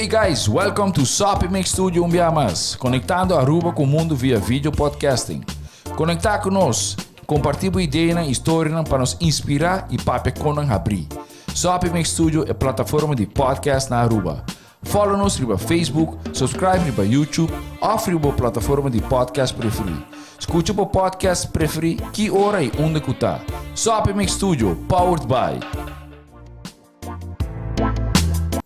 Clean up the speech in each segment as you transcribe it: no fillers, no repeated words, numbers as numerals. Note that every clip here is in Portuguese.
Hey guys, welcome to Sopimix Studio Umbiamas, conectando Aruba com o mundo via vídeo podcasting. Conectar conosco, compartilhar ideias e histórias para nos inspirar e para nos abrir. Sopimix Studio é plataforma de podcast na Aruba. Follow-nos no Facebook, subscribe no YouTube, ofre uma plataforma de podcast preferido. Escute o podcast preferido que hora e onde está. Sopimix Studio, powered by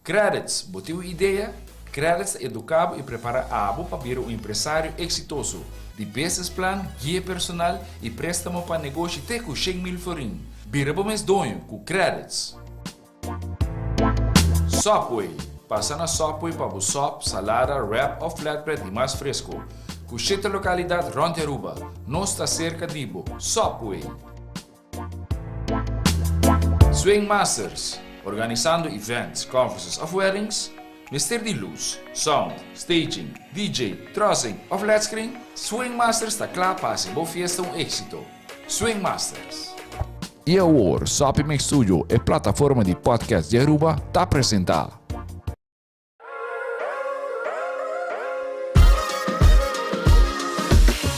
Credits, botou ideia? Credits educava e prepara a abo para vir um empresário exitoso. De business plan, guia personal e préstamo para negócio até com 100 mil florim. Vira bom mês donho com Credits. Sopway. Passa na Sopway para o sop, salada, wrap ou flatbread e mais fresco. Com 7 localidades Ronte Aruba. Nós está cerca de Ibo. Sopway. Swing Masters. Organizando events, conferences of weddings, Mister de luz, sound, staging, DJ, trussing of LED screen, Swing Masters está claro para ser boa fiesta éxito. Swing Masters. E agora, Sopimix Studio é plataforma de podcast de Aruba, está apresentar.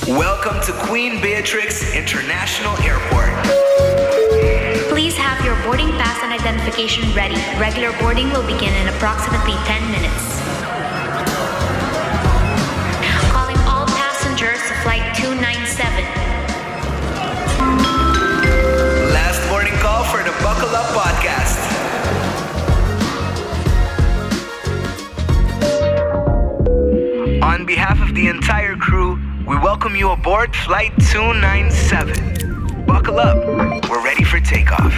Welcome to Queen Beatrix International Airport. Please have your boarding pass and identification ready. Regular boarding will begin in approximately 10 minutes. Calling all passengers to flight 297. Last boarding call for the Buckle Up podcast. On behalf of the entire crew, we welcome you aboard flight 297. Buckle up. We're ready for takeoff.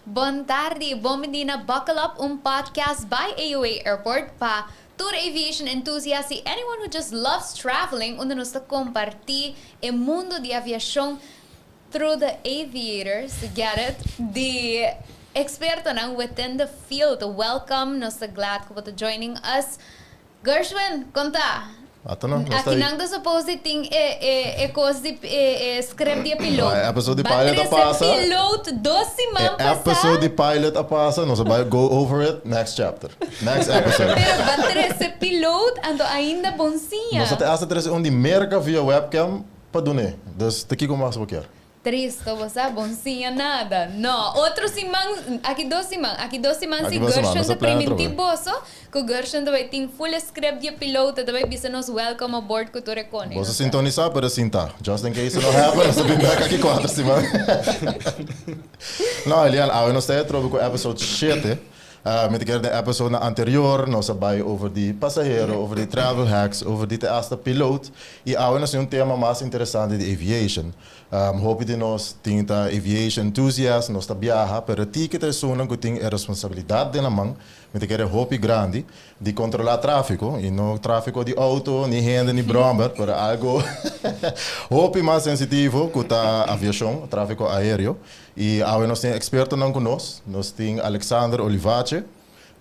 Bon tarde, bom menina, buckle up podcast by AOA Airport pa tour aviation enthusiasts e anyone who just loves traveling onde nos compartir o mundo de aviação through the aviators, get it? The experto nang within the field. Welcome, nos glad ko to joining us. Gershwin, conta. Aqui não está suposto ting coisa de script de piloto. A pessoa de pilot a passa. Piloto 12 semanas a pessoa de pilot a passa, nós vamos go over it next chapter, next episode. Pero bater esse piloto ando ainda bonzinha. Nós até trazer onde merca via webcam para donar. Dus daqui como mais quer. Triste, você bonzinha nada. Não, outro simão, aqui dois simão se Gershon da primitivo, que o Gershon também tem full script de piloto, também bisa nos welcome aboard com o Recone. Você sintonizar para sintar, just in case não happen, nós vamos back aqui 4 simão. Não, Elian, nós estamos trouxe com o episode 7. Met de episode anterior, nós falamos over de passageiro, over de travel hacks, over de eerste piloot. E agora nós temos tema mais interessante de aviation. Hoop de nós temos aviation enthusiast, nós viaja, pero ticket é uma que tem a responsabilidade de na mão, met de hoop grande de controlar tráfego, e não tráfego de auto, nem renda, nem brommer, para algo hoop mais sensitivo que a aviação, tráfego aéreo. E agora nós temos experto não conosco, nós temos Alexander Olivace,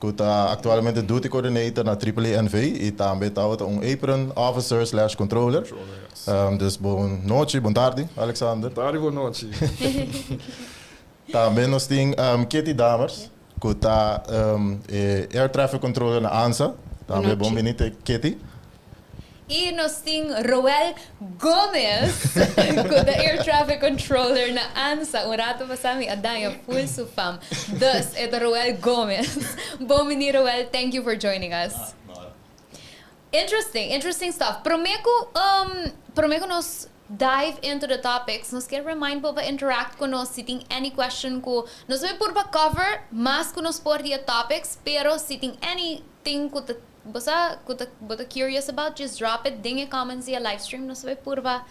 que está atualmente duty coordinator na AAA-NV e também está apron officer/controller. Dus boa noite, boa tarde, Alexander. Boa tarde, boa noite. Também nós temos Kitty Damers, que está air traffic controller na ANSA. Também bom menino, Kitty. E nós temos Roel Gomez, que é Air Traffic Controller na ANSA. Rato pasami adanya full sufam. Thus, ito Roel Gomez. Bom menino Roel, thank you for joining us. Interesting stuff. Prometo nos dive into the topics. Nos quer remind po ba interact ko nos sitting any question ko. Nos may purba cover, mas ko nos por the topics, pero sitting anything ko basta kuta curious about, just drop it, ding a comment sa live stream, nos may purba,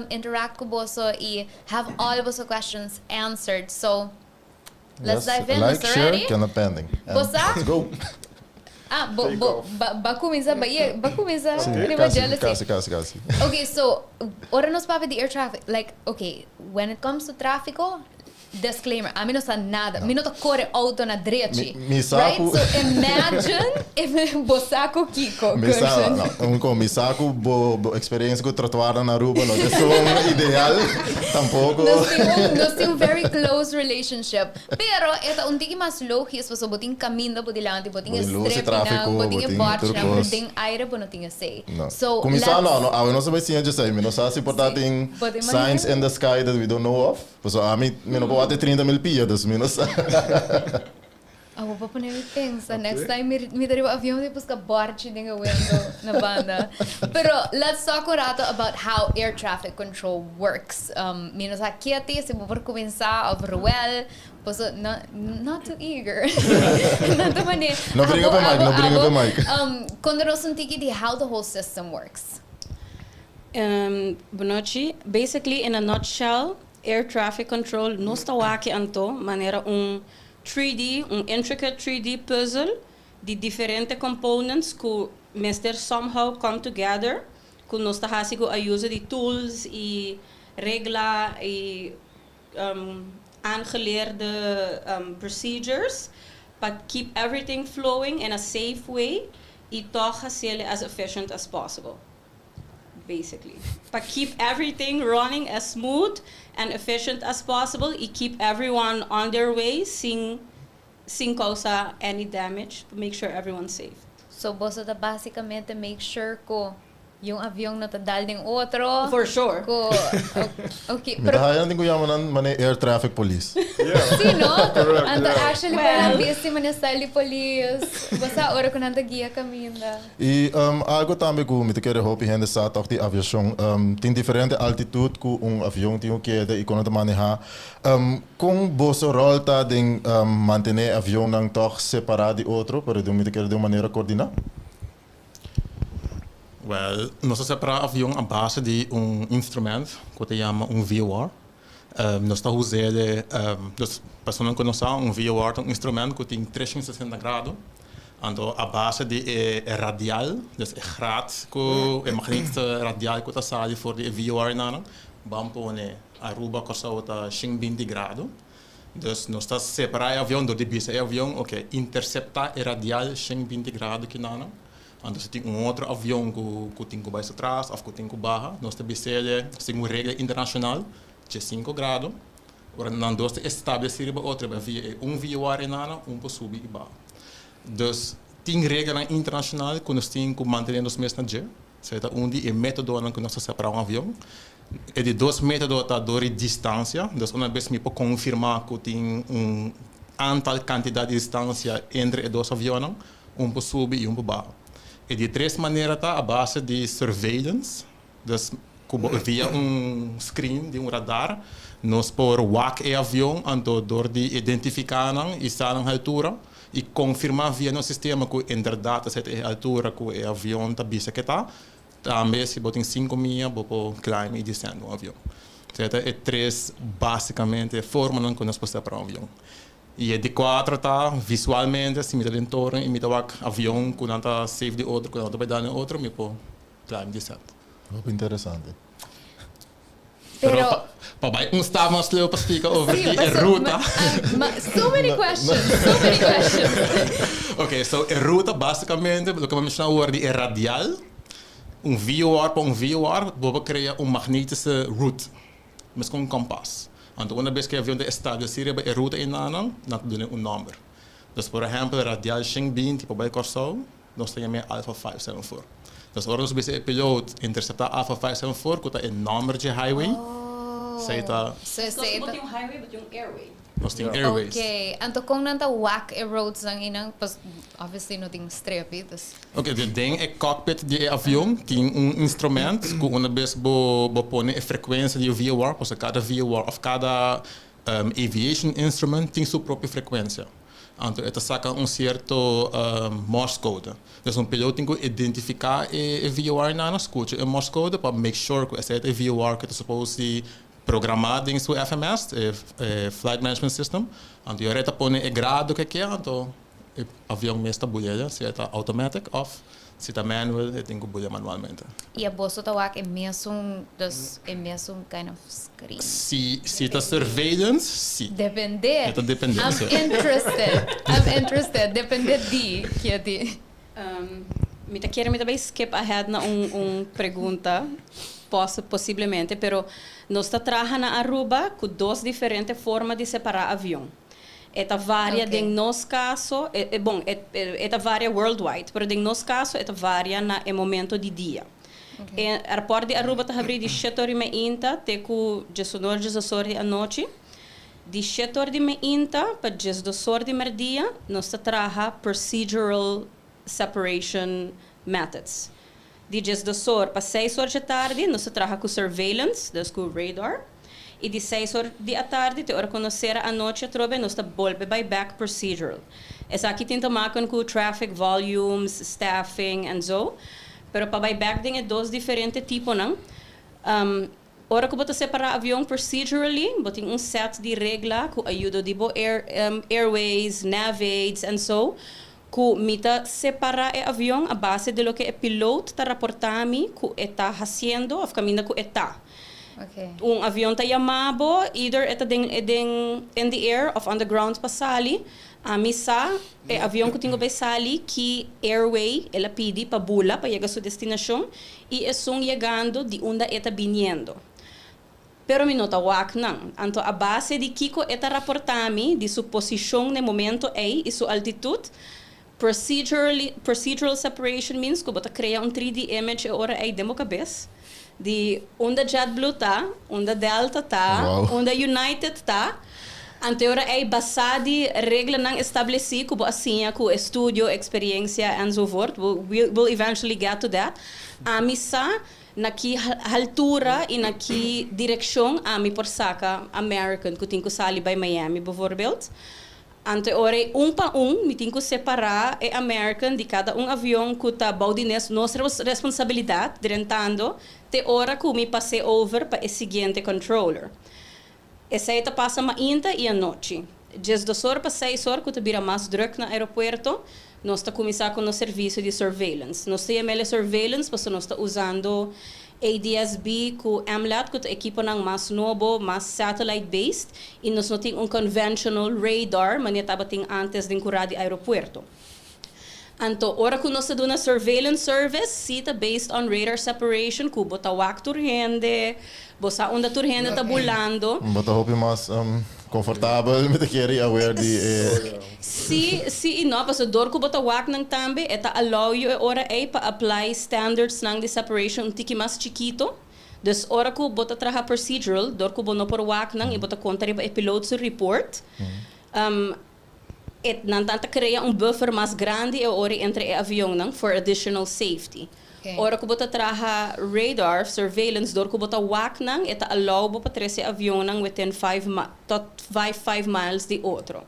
interact ko boso i have all boso questions answered. So, let's dive in. Like, share, can pending. Bosa? Let's go. Bakumiza. Kasi. Okay, so, ora nos papi the air traffic. Like, okay, when it comes to tráfico, disclaimer, a mim não sabe nada. A mim não tá corre auto na direita. Mi saco- Right? So imagine if bosaco Kiko. Mi saco bo experiência com trotuar na Aruba, não é só ideal, tampouco. Nós temos very close relationship. Pero, ito, um tiki mas lohis, so boting caminho, boting lang, boting strep, boting bot, boting aire, bo não tinha say. So, Começar não, eu não sei se é disso aí, não sei se pode ter signs in the sky that we don't know of. So, a mim, não pode ter 30,000 piadas, não sei. Ako pa po nila pensa. Next time, me daria o avião depois que borte din gawin na banda. Pero let's talk un rato about how air traffic control works. Menos aqui, se por começar, overwhelm, pues not too eager. Não brinca para Mike. Quando nós sentimos de how the whole system works. Bonochi, basically in a nutshell, air traffic control não está aqui anto maneira 3D, intricate 3D puzzle de diferentes components que mister somehow come together, que nós está fazendo a uso de tools e regla e aangeleerde procedures, but keep everything flowing in a safe way e toch fazer as efficient as possible. Basically, but keep everything running as smooth and efficient as possible. And keep everyone on their way, sin causa any damage, to make sure everyone's safe. So, você tá basicamente make sure que yung avião não tá dal ng outro. For sure. Okay. Pero kaya natin ko yaman man air traffic police. Sino? Anta actually parang busy man style de police. Basta ora ko nanta guia caminda. E algo também que me quero hopi hende sa toch die aviação tem diferente altitude que avião tem que e quando manejar com bosso rol tá de manter avião não toch separado de outro para de me quero de maneira coordinar. Well, nós separamos o avião à base de instrumento que se chama VOR. Nós estamos usando, as pessoas que não sabem, VOR é instrumento que tem 360 graus. Então, a base de radial, dus graad, que magnetische radial que está saindo voor de VOR nana, vamos pôr a Aruba que está 20 graus. Dus nós estamos separando o avião do de avião, ok, interceptar a radial 20 graus que nana. Então, se tem outro avião que tem que baixar atrás ou que tem que baixar, nós temos uma regra internacional de 5 graus. Agora, nós temos estabelecer outra, via VOR e nada, para subir e baixar. Dus, tem regra internacional que nós temos que manter nos mesmos dias. Certo? É método que nós separamos avião. E de 2 métodos está de distância. Dus, uma vez me pode confirmar que tem antal quantidade de distância entre os 2 aviões, para subir e para baixar. E de 3 maneiras está a base de surveillance, dus via screen de radar, nós por WAC e avião, então door de identificar e estar na altura e confirmar via no sistema que em verdade a altura que o avião está bisa que está, também se botem 5 milhas para climb e descendo o avião. Então é 3 basicamente formas que nós podemos para o avião. E de 4 tá visualmente, se me dá dentro torre, e me dá avião, quando está safe de outro, quando está dando outro, me pode climb de certo. Muito interessante. Pero papai, está mais slow para explicar over a ruta. So many questions. Ok, so a ruta basicamente, o que eu mencionava de radial, VOR para VOR, vou criar magnetische route, mas com compass. Então, uma vez que o avião está estabelecido a ruta em nada, nós damos número. Dus, por exemplo, radial 20, tipo bij Corso, nós temos Alpha 574. Dus, agora nós vamos o piloto interceptar Alpha 574, que está em número de highway. Sei tá. Nós temos highway, mas temos airway. Nós temos airways. Okay. Então, kung nanta whack e roads ang inang, obviously não tem strepitas. Ok, de ding é cockpit de avião, tem instrumento que uma vez põe a frequência de VOR, porque cada VOR ou cada aviation instrument tem sua própria frequência. Então, ele saca certo Morse code. Então, piloto tem que identificar a VOR na escuta, o Morse code, para make sure que esse é o VOR que está suposto programado em sua FMS, Flight Management System. Então, ele põe o grado que é, então o avião mesmo está bulhando, se está automatic off, Se está manual, eu tenho que bulha manualmente. E a bolsa tawak é mesmo kind of screen. Se está surveillance, sim. Depende. Então depende. I'm interested. Depende que é de. Mita também skip ahead na pergunta, possivelmente, pero nós trabalhamos na Aruba com duas diferentes formas de separar avião. Esta varia em nosso caso, esta varia worldwide, pero em nosso caso, esta varia no momento de dia. O aeroporto de Aruba está abrindo de 7h30 até com 19h da noite. De 7h30 para 12h da dia, nós trabalhamos procedural separation methods. De 12h para 6h da tarde, nós trabalhamos com surveillance, com radar. E de 6h da tarde, te hora conhecer a noite, nós voltamos back procedural. Essa aqui tem tomar com traffic volumes, staffing, and so. Pero para back tem dois diferentes tipos, não? Ora que você separar avião procedurally, você tem set de regla que ajuda de airways, navaids, and so. Que mita separar o avião a base de lo que o piloto está reportando que está fazendo, a caminho que está. Okay. Avião está chamado, either está in the air or on the ground para sali. A missa, avião que tenho para sali, que airway, ela pede para bula, para chegar a sua destinação, e estão chegando de onde está vindo. Pero não está não. Então, a base de Kiko está reportando de sua posição no momento e sua altitude. Procedural separation means que você cria 3D image ora aí demo cabeça. De onde JetBlue está, onde Delta está, onde United está. Então, é basado em regras não estabelecidas, como assim, com estúdio, experiência, and so forth. We'll eventually get to that. A missa, na que altura e na que direção, a mi por saca American, que tem que sair para Miami, por exemplo. Então, para me tem que separar o American de cada avião que está baudinês, nossa responsabilidade, direntando, te hora que me passei over para o seguinte controller. Essa aí passa a inta e a noite. De 2h para 6h, que vira mais druk no aeroporto, nós estamos começando com o serviço de surveillance. Nós temos surveillance, porque nós estamos usando ADS-B com AMLAT, que é equipo mais novo, mais satellite-based, e nós não temos conventional radar, mas estava antes de encurar do aeroporto. Então, ora que nós estamos na surveillance service, sita based on radar separation, que bota wak turhende, bota onde turhende está bulando. Bota hope mais confortável, me te querer aware de. Se não, porque dor que bota wak nang tambe, eta allow you ora aí para apply standards nang de separation tiki mais chiquito. Dus ora que bota traha procedural, dor que bono por wak nang e bota contra e piloto report. Nantanta cria buffer mais grande entre o avião não for additional safety. Ora que bota traha radar surveillance dor que bota wak nang eta allow bo para esse avião nang within 5 miles de outro.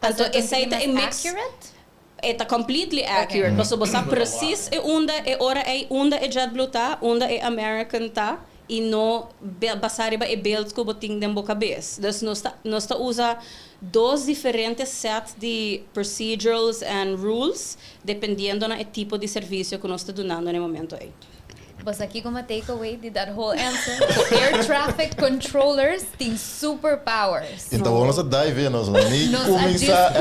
Então essa é accurate? Está completely accurate. Mas você precisa onde é JetBlue tá, onde é American tá. E não basariba e belts que botin dem boca cabeça. Então nós usa dois diferentes sets de procedures and rules dependendo do tipo de serviço que nós estamos dando no momento aí. Mas aqui como takeaway de that whole answer, air traffic controllers têm superpowers. Então vamos dive in, nós nem começar.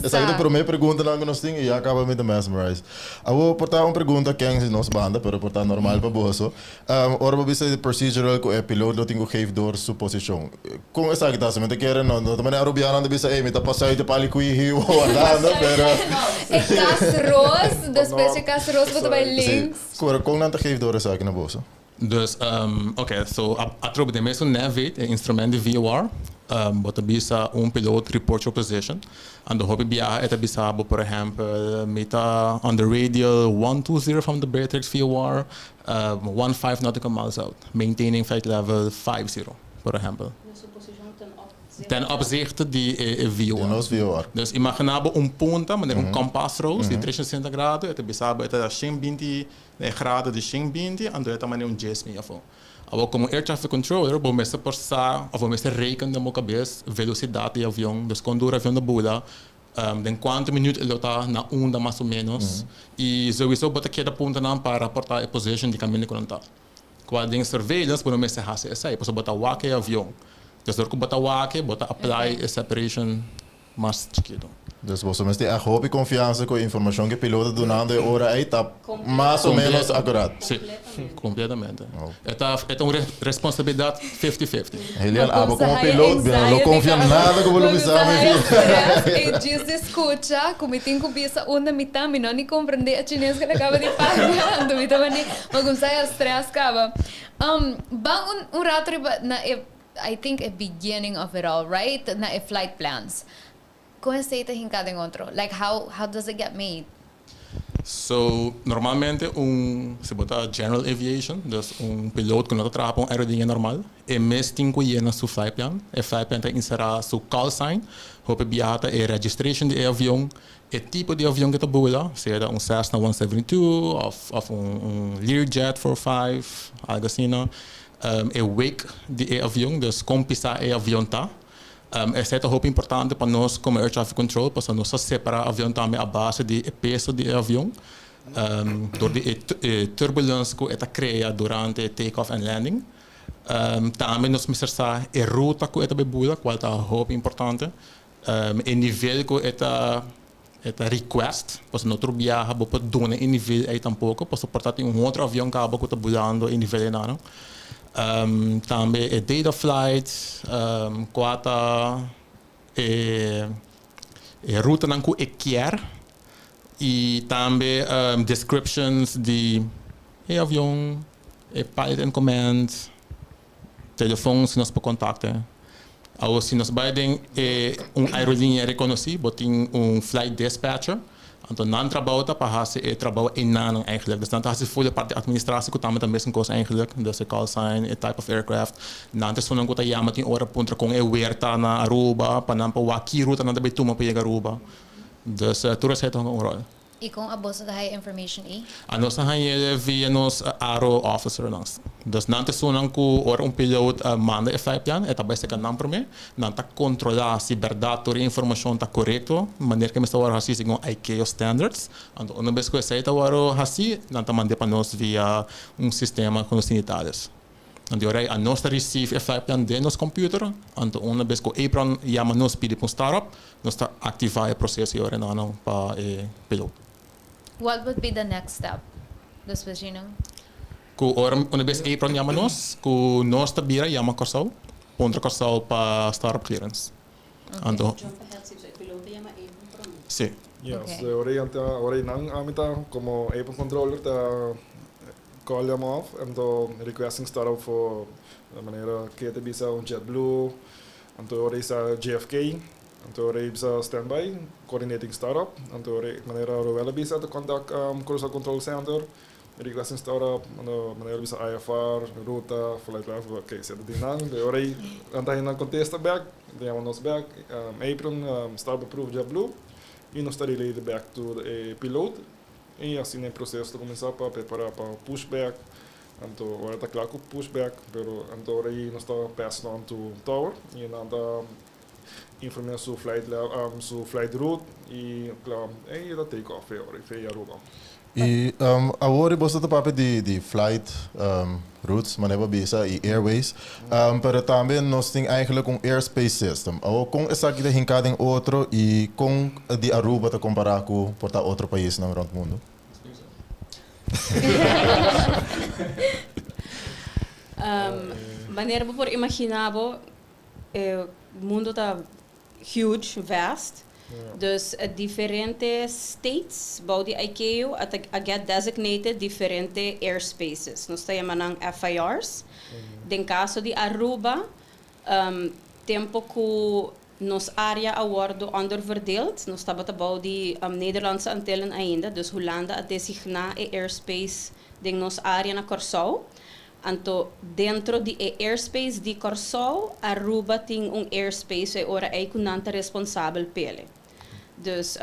Essa é a primeira pergunta que nós temos e acaba me mesmerize. Eu vou portar uma pergunta que é nossa banda, para portar normal para bolso. Ora para ver procedural que o piloto tem que geven door sua posição. Como essa que está se me quer não também a rubiana de bisa me tá passando de pali que rio andando, pero é casros, depois de casros você vai links. Como não tá geven door aqui na bolsa. Dus, oké, so atrobe de meeste navigate, instrument de VOR, bota bisa piloot report your position. And the hobby bia eta bisa por exemplo, meta on the radial 120 from the Beatrix VOR, 15 nautical miles out, maintaining flight level 50, por exemplo. Ten opzichte die VOR. Dus imaginabo punta, maar kompasroos die 360 graden, het bisabo het 120 graden de 120 en doe het maar gesme afo. Abo como air traffic controller, bo meste porsa, of meste rekenen mo cabeça velocidade do avião, dus quando o avião da bula, de quantos minutos ele está na onda mais ou menos. E sowieso bota cada ponto não para reportar a position de caminho que não está. Quando tem surveillance, por menos se hace essa, depois bota o avião. Então, se bota o bota apply a separation mais chiquito. Dus você mas tem a hoop e confiança com a informação que o piloto durante a hora aí está mais ou menos acurado. Sim, completamente. É uma responsabilidade 50-50. Ele aba como piloto, não confia nada como ele sabe. E diz escuta, como tem cabeça onda mitami, não nem compreender a chinês que ele acaba de falar, do mitami, mas como sai a stress acaba. Bang rato na I think a beginning of it all, right? Na flight plans. Como é que hincado em outro? Like how does it get made? So, normalmente se bota general aviation, dus piloto que não trabalha com aerodinâmica normal, e mês tem que ir na sua flight plan. E flight plan tem que inserir seu call sign, hope biata e registration de avião, e tipo de avião que está boa, seja Cessna 172 ou Learjet 45, algo assim, e wake de avião, dus como pisar o avião tá. Essa é muito importante para nós como Air Traffic Control, para nós separar o avião também a base do peso do avião, door de turbulência que está criada durante take-off and landing. Também nós precisamos a ruta que está bebida, qual é muito importante, o nível que está request, para nós viajar para donar o nível aí tampouco, para suportar outro avião que está voando o nível não. Também a data flight, quata ruta não que quer e também descriptions de avião, pilot and command, telefone se nós para contactar. Ou se nós vai ter aerolinha reconhecida, botem flight dispatcher. Então, não trabalha para fazer trabalho enorme eigenlijk. Dus dan is het voor de parte administratie que também best een kost eigenlijk. Dus call sign, type of aircraft. Dan is zo'n kota yamat in ora punta kung weerta na Aruba, panampa waki ruta na dabe tuma pa Aruba. Dus toeras het een rol. E com a bolsa da high information e? A nós via nos aero officer langs. Dus nante zo'n ku ora piloto manda e flight plan, eta beste kan nam me, nanta controlar se verdade a informação está correto, maneira que me está assim segundo ICAO standards. Então, uma vez que eu sei assim, nanta manda para nós via sistema com os sanitários. Então, a nossa receive e flight plan de nos computer. Então, uma vez que o Apron chama nos pede para startup, nós está ativar o processo para o piloto. What would be the next step? Dos vecinos? Una vez Apron chama nós, que nós está bira chama Corsal, ponto Corsal para startup clearance. Então, sim. Yes, ora nang amita como Apron controller ta call them off então requesting startup for de maneira que te bisa JetBlue, então ora isa JFK. Então, eu bisa standby, coordinating startup. Então, maneira eu bisa te contact Cruise Control Center, requesting startup, maneira bisa IFR, ruta, flight level, okay, se de nang. Eu antahin na contesta back, demos nos back, Apron startup approved JetBlue, e nós está relayed back to the pilot. E assim é o processo de começar para preparar para pushback. Então, agora está claro que pushback, pero então aí nós está passing on to tower e não está informando su flight route e claro, aí dá take off agora, foi a Aruba. E agora você está para de flight routes, maneira bisa e airways, pero também nós temos eigenlijk airspace system. Ou com essa aqui de hincado em outro e com de Aruba te comparar com portar outro país no rond mundo. Maneira por imaginavo, o mundo está huge, vast. Dus diferentes states, bouw die ICAO, get designated diferente airspaces. Nós chamamos FIRs. Den caso de Aruba, tempo que nos área awardo onderverdeeld. Nós estamos bouw die Nederlandse Antillen ainda. Dus Holanda a designar e airspace de nos área na Curaçao. Então, dentro de airspace de Curaçao, Aruba tem airspace e ora é que não é responsável pelo. Dus,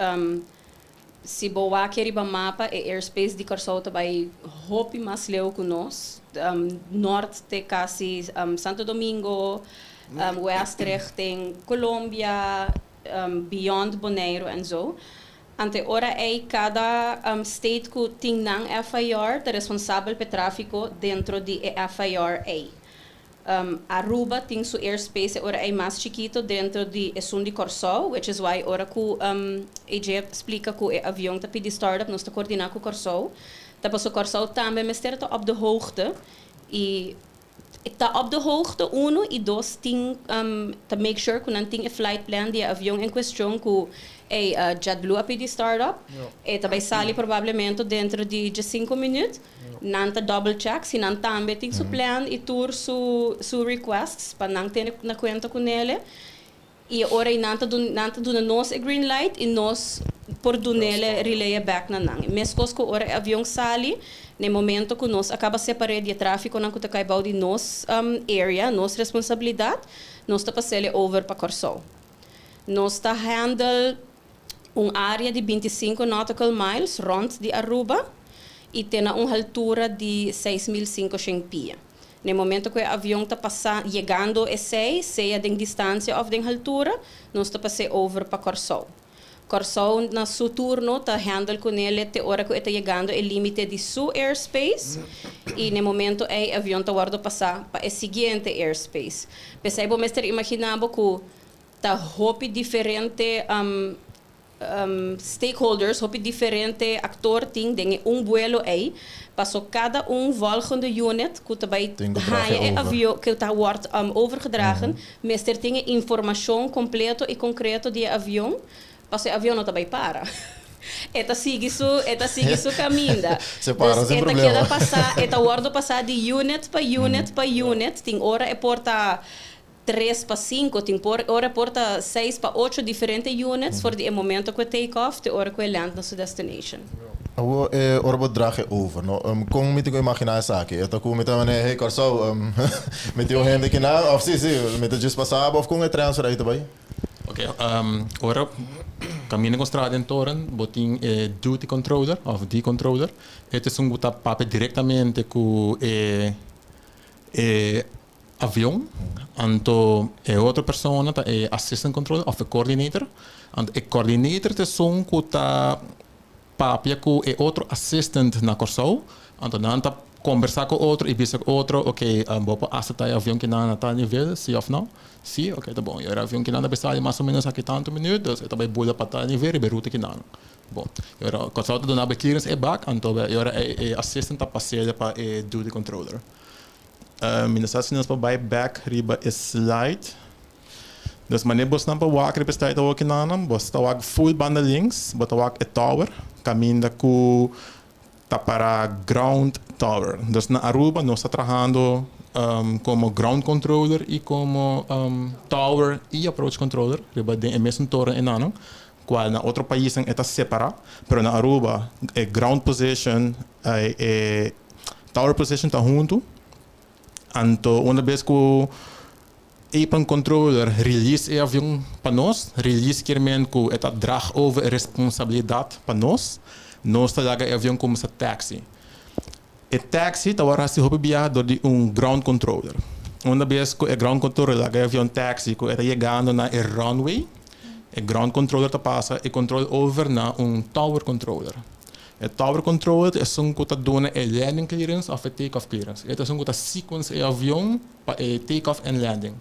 se boa querer mapa, e airspace de Curaçao também hope mais leu que nós. Norte tem quase Santo Domingo, West tem Colômbia, beyond Bonaire en zo. Ante ora cada state que tem nang FIR, de responsável por tráfico dentro de FIR. Aruba tem su airspace ora mais chiquito dentro de Esundi Corsol, which is why ora que AJ explica que o avião tá pedi startup, nós tá coordinar com o Corsol. Depois o Corsol também está op de hoogte. E está op de hoogte, uno, e dois, tem to make sure que não tem flight plan de avião em questão que JetBlue a pedir startup. E também sai provavelmente dentro de 5 minutos. Não tá double check, se não também tem su plan e tour su requests para não ter na conta com ele. E ora não tá dando nós a green light e nós por dunele relay back na nang. Mesmo que ora avião sai, no momento que nós acaba separar de tráfico não que cai de nós area, nós responsabilidade, nós tá passando over para Corsol. Nós tá handle área de 25 nautical miles rond de Aruba e tem uma altura de 6.500 pés. No momento que o avião está chegando a 6, seja de distância ou de altura, nós está passando over para Corsol. Corsol, na seu turno, está handle com ele até a hora que está chegando o limite de seu airspace e no momento o avião está guardando passar para o seguinte airspace. Pensei, vou mestre imaginar que está hopi diferente stakeholders, hopi diferente actor tem vuelo aí, passou cada volgende unit que também o avião que está overgedragen, mestre tem informação completa e concreta de avião. Passou o avião não também para. Eta sigue su caminho. Se para, sem problema. Queda passar, eta guarda passar de unit para unit para unit. Tem hora é porta 3 para 5, tem hora porta 6 para 8 diferentes units voor die momento que take off, de hora que land na sua destination. Ora drag over, no? Como me tenho imaginar essa aqui? Eu tô com me também hey Corsol, me tenho rende aqui na, of sim, me tenho just passar, of com transfer aí também. Okay, ora caminho com estrada em Toren, botin duty controller of the controller. Este é buta papo diretamente com avião. Anto outra pessoa é assistant controller of a coordinator. And a coordinator te son ku ta papo com outro assistant na Corsol. Anto nanta conversar com outro e bisa com outro, ok, bopa aceitar o avião que não está nível, sim ou não? Sim, ok, tá bom. E o avião que não está mais ou menos aqui tanto minutos, eu também vou para estar nível e beruta que não. Bom, eu quando eu estou na clearance é back, então eu assistant a passeia para duty controller. Minha sessão para buy back riba slide. Dus wanneer bos nampa wak repestaita wak inanam, bos ta wak full banda links, bota wak a tower, caminda ku tá para ground tower. Dus na Aruba nós está trabalhando como ground controller e como tower e approach controller. Riba de mesmo torre enano, qual na outro país está separado, pero na Aruba ground position tower position tá junto. Anto uma vez que Apen controller release o avião para nós, release querendo que está drag over responsabilidade para nós. Nós está o avião como se taxi. O taxi está agora se roubado de ground controller. Uma vez que o ground controller o avião taxi que está chegando na runway, o ground controller está passa e control over na tower controller. O tower controller é que está dando a landing clearance ou a take-off clearance. É que está sequence o avião para take-off and landing.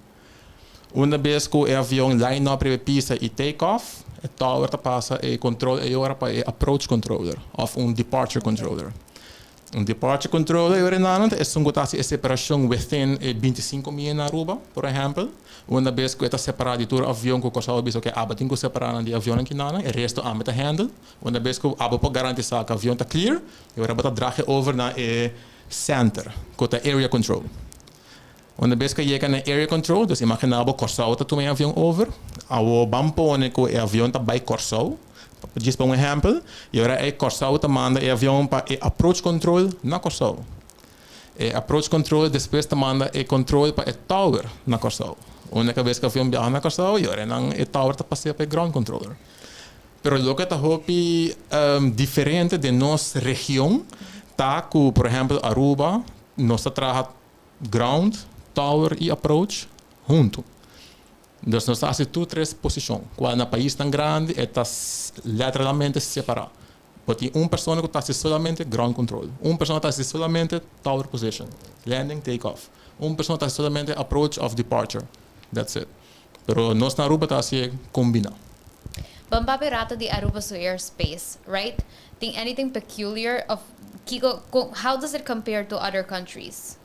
Uma vez que o avião line up para pista e take-off, o tower está passa e control agora para approach controller ou departure controller. Departure controller é que a separação within 25 milhas na Aruba, por exemplo. Uma vez que está separado de todo avião que o aviso que aba tem que separar de avião aqui na, o resto a meta handle. Uma vez que aba para garantir que o avião está clear, agora está drag over na center, que é area control. Uma vez que chega na area control, dus imaginava que o Corsol está tomando avião over, o bampone que o avião está by Corsol, diz para exemplo, e agora o Corsol está mandando o avião para approach control na Corsol. Approach control depois está mandando o control para o tower na Corsol. Uma vez que o avião viaja na Corsol, e agora o tower está passando para o ground controller. Pero lo que está diferente de nossa região, está que, por exemplo, Aruba, nós trabalhamos ground, tower e approach junto. Então, nós temos 3 posições. Quando é um país tão grande, está literalmente separado. Porque uma pessoa que está solamente ground control. Uma pessoa está solamente tower position, landing, take off. Uma pessoa está solamente approach of departure. That's it. Pero nós na Aruba está assim combinado. Bambaberata de Aruba so airspace, right? Think anything peculiar of Kiko? How does it compare to other countries?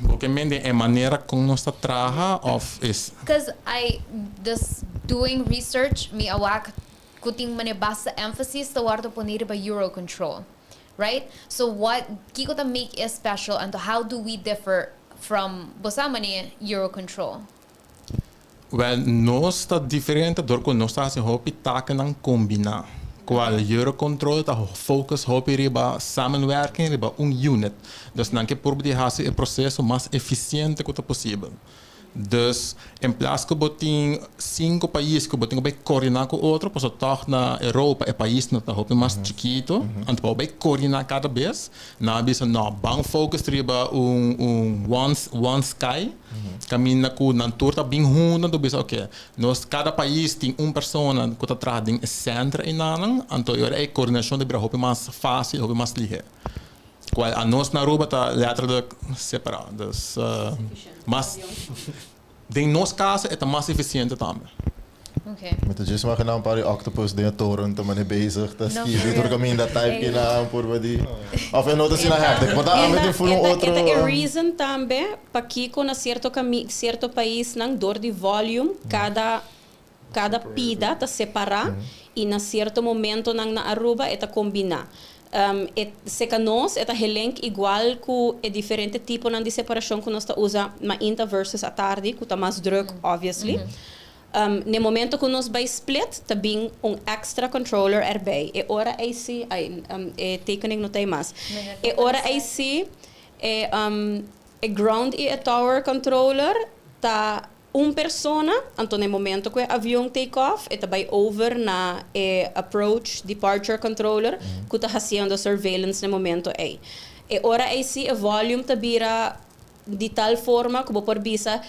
Porque é maneira como nós trabalha of is. Because I just doing research, me awak kuting manibasa emphasis sa warto poniri ba Eurocontrol, right? So what Kiko ta make it special and how do we differ from bosamani Eurocontrol? Well, nós está diferente porque nós está assim hopi taken ang combinar. Qual Eurocontrol está focus hopi riba samenwerking riba unit. Dus dan que por de hacer o processo mais eficiente que possível. Dus em plaats que botin 5 países que botin vai coordenar com outro, pois toch na Europa é país não tá hopi mais chiquito, então vai coordenar cada vez. Na bisa na bang focus riba one sky. Caminha com na tour tá bem ruim, do bisa ok. Nós cada país tem pessoa que tá trazendo o centro e nada, então é coordenação de hopi mais fácil, hopi mais ligeiro. Qual a nós na Aruba está letterlijk separado. Dus, mas, em nosso caso, é mais eficiente também. Okay. Met de Jason mag een paar octopus de toren te manier bezig. Dat No, ski for dit real. door kamin dat type kina por die. Of en notas sina hectic. Maar daar met een full outro. Esta é reason também para Kiko na certo país nang door de volume cada pida tá separar e na certo momento nang na Aruba eta combinar. Se nós é relenk igual com é diferente tipo de separação que nós usa na inta versus a tarde que tá mais druk obviously. No momento que nós vai split também extra controller erbij. E ora AC tekening não tem mais. E ora AC é ground e tower controller tá persona, então no momento que o avião take off, está vai over na approach departure controller, que está fazendo surveillance no momento aí. E ora aí sim, o volume está vira de tal forma que por bisa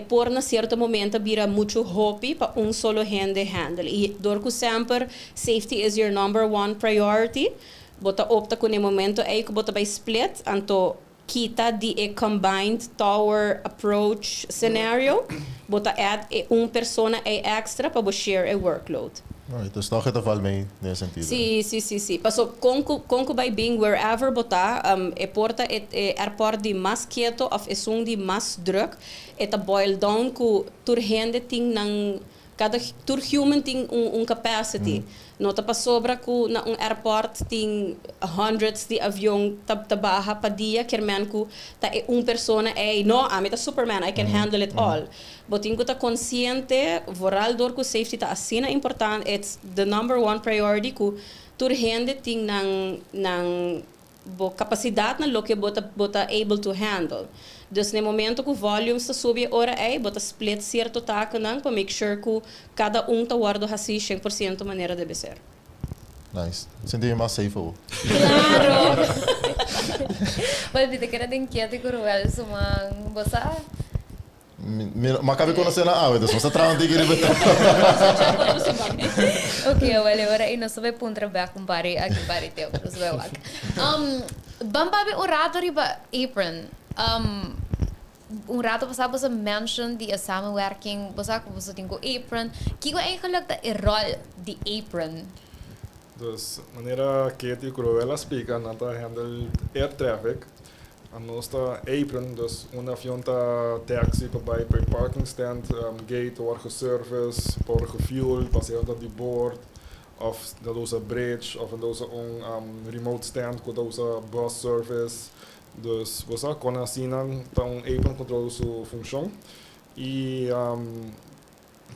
por na certo momento vira muito hopi para solo handle. E dor que sempre safety is your number 1 priority. Bota opta com no momento aí que bota vai split, então kita de combined tower approach scenario, bota add persona extra para share a workload. Dus toch het geval mee nesse sentido. Sim. Passo conco by being wherever bota porta airport de mais quieto of de mais druk, eta boil down ku tur hende ting nang cada tur human ting capacity. Nota pa sobra ku na airport ting hundreds de avião tabaha pa dia kerman ku ta persona no I'm a Superman I can handle it all. Botingo ta consciente voral dor ku safety ta asina important it's the number 1 priority ku tur hende ting nang bo capacidade na lo que bota able to handle. Dus no momento que o volume está subi ora bota split certo taco não para make sure que cada tá guardo assim 100% maneira deve ser. Nice. Senti mais safe ou? Claro. Mas dito que era den quieto cruel sumang bosa. Maar kan ik conhecer na água, dus você traz diga de Okay, well, agora aí nós vai para trabalho com pare aqui pare teu, nós vai lá. Bambabe orato riba apron. Rato passado você mention de samenwerking, você tem o apron. Que é eigenlijk de rol de apron? Dus maneira que te cruela explica, nata handle air traffic. A nossa apron, dus een avião tá taxi para per parking stand, gate wordt service, por fuel, passeando de board, of dat usa bridge, of dat usa remote stand, que usa bus service. Dus você quando assinam então apron controla sua função e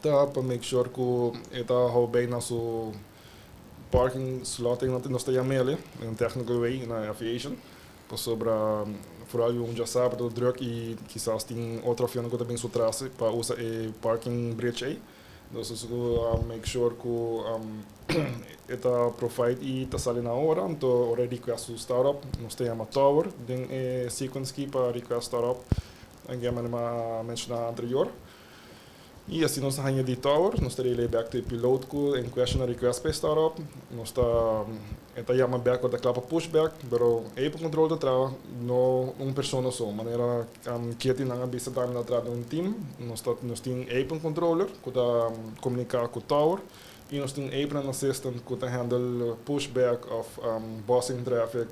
tá para make sure que está hou bem na sua parking slot não está jamele in technical way na aviation por sobre vooral já sabe do druk e quizás tem outra avião que também sutrasse para usar parking bridge aí. Dus make sure que está provide e está saindo na hora, então request to start up, nós temos uma tower, tem sequence key para request start up, que eu mencionei anterior. E assim nós ganhamos de tower, nós teremos back to piloto em question request para startup, nós está chama back with a clap pushback, pero aí para controle do trabalho não pessoa só, maneira que tem na bisa time na trás de team, nós tem aí para controller que está comunicar com o tower e nós tem aí para assistant que está handle pushback of bossing traffic.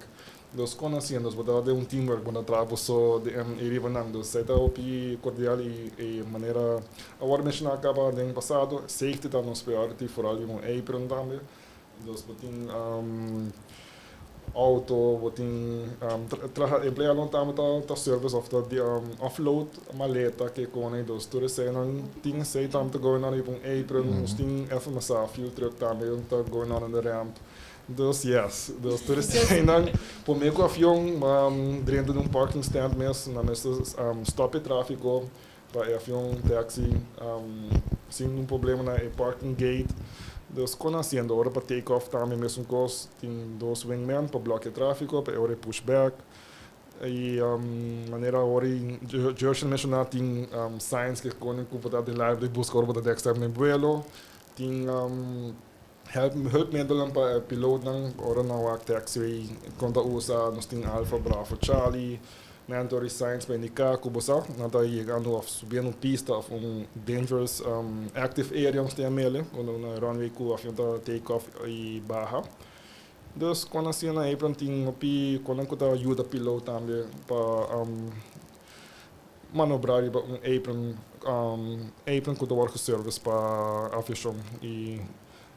Dus kon assim, dus wat de teamwork, wat trabalho só de iriba nang, dus sai tá opi cordial e maneira agora mencionar acaba de passado, safety tá nos priority for all um apron também, dus botin auto, botin empleado também tá service of the offload maleta que com dus tudo sei não tinha sei também tá going on um apron, nós tem FMSA fuel truck também tá going on in the ramp. Dus yes, dus er is dan voor mij qua avião dentro de parking stand mesmo, na mesa stop e tráfego para avião taxi, sem problema na parking gate. Dus kon haciendo hora para take off também mesmo cos, tem dois wingmen para bloquear tráfego, para hora pushback. E maneira hora George mencionou tem signs que konen computador de live de buscar hora para dexter no vuelo, tem hulpmiddelen para piloot dan ora na wak taxiway konta usa nos ting Alpha Bravo Charlie mandatory signs para indicar que você nada chegando a subir uma pista of dangerous active area nos tem mele quando na runway ku avião tá take off e barra dus quando assim na apron tem opi quando que tá ajuda piloto também para manobrar apron que tá work service para avião e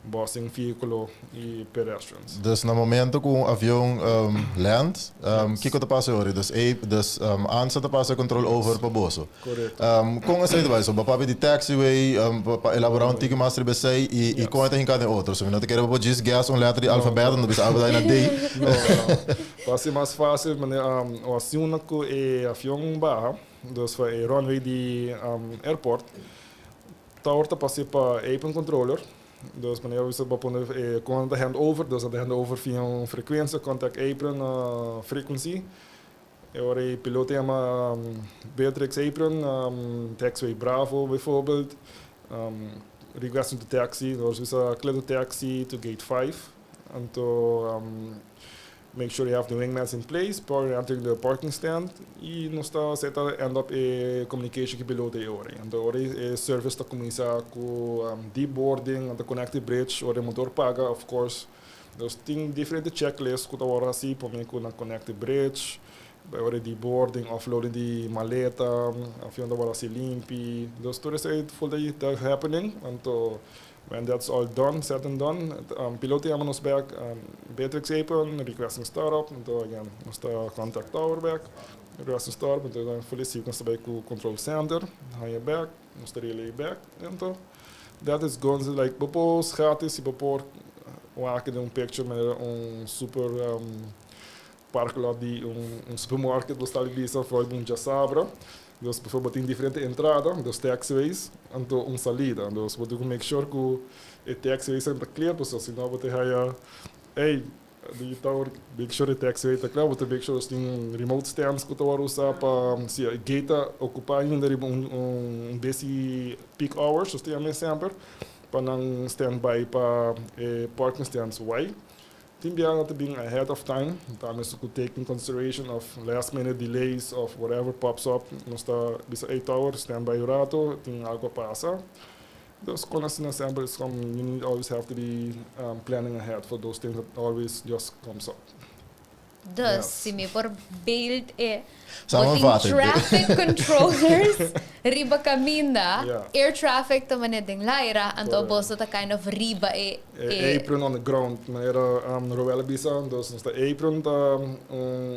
bossing veículo e pedestrians. Dus no momento que um avião land, que que passa agora? Dus ANSA passa controle over para bolso. Correto. Com essa ideia, so papai de taxiway, para elaborar ticket master BC e com a gente outro. So não te quero pôr gas letra de alfabeto, não precisa abrir na D. Para ser mais fácil, o avião que é avião barra, dus vai runway de airport, tá horta passa para apron controller. Dus wanneer we kon de handover, dus de handover via een frequentie, contact apron frequency. De piloot heeft Beatrix apron, taxiway Bravo bijvoorbeeld. Requesting to taxi, dus we clear the taxi to gate 5. And to make sure you have the wingmans in place before entering the parking stand. E nós está end up a communication que piloto é hora. Então hora é service está começar com deboarding, and the connected bridge, hora motor paga, of course. Dus tem diferentes checklists que hora assim para mim com na connected bridge, hora deboarding, offloading de maleta, avião da hora assim limpi. Dus tudo isso é full day happening. Então when that's all done, said and done, piloto chama nos back, Beatrix apron, requesting startup, então again, nós está contact tower back, requesting startup, então felicito nós está com control center, high back, nós está relay back, então that is going like bepos gratis e bepor maken de picture met super parklot die supermarket was tal bisa voor een sabra. Dus bijvoorbeeld in differente entrada, dus taxiways, en een salida. Dus we moeten make sure que de taxiways zijn clear, dus als je nou wat hey, die tower, make sure de taxiway está claro, we make sure dat die remote stands que tower usa para se a gate ocupar ainda desse peak hours, dus die aan sempre, para não standby para parking stands way. Team being to being ahead of time, time to take in consideration of last minute delays of whatever pops up. Nós está bisa 8 hours standby rato, tem algo passa. Dus quando assim sempre you always have to be planning ahead for those things that always just comes up. Dus, se me por build Samenvatting. Traffic controllers riba caminda, air traffic to maneding laira, and to boso ta kind of riba apron on the ground, manera Roella bisa, dus the apron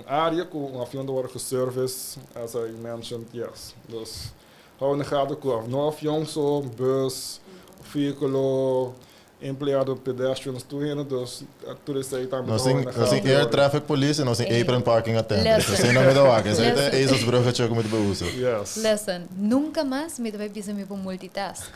area com avião da hora service, as I mentioned, yes. Dus hou in de gaten com no avião so bus, veículo empleado pedestrians toegeven, dus tudo isso aí também. Nós temos air traffic police e nós temos apron parking attendant. Nós temos nome da vaga. Isso é esses bruxos que eu me uso. Yes. Listen, nunca mais me vai bisa me por multitask.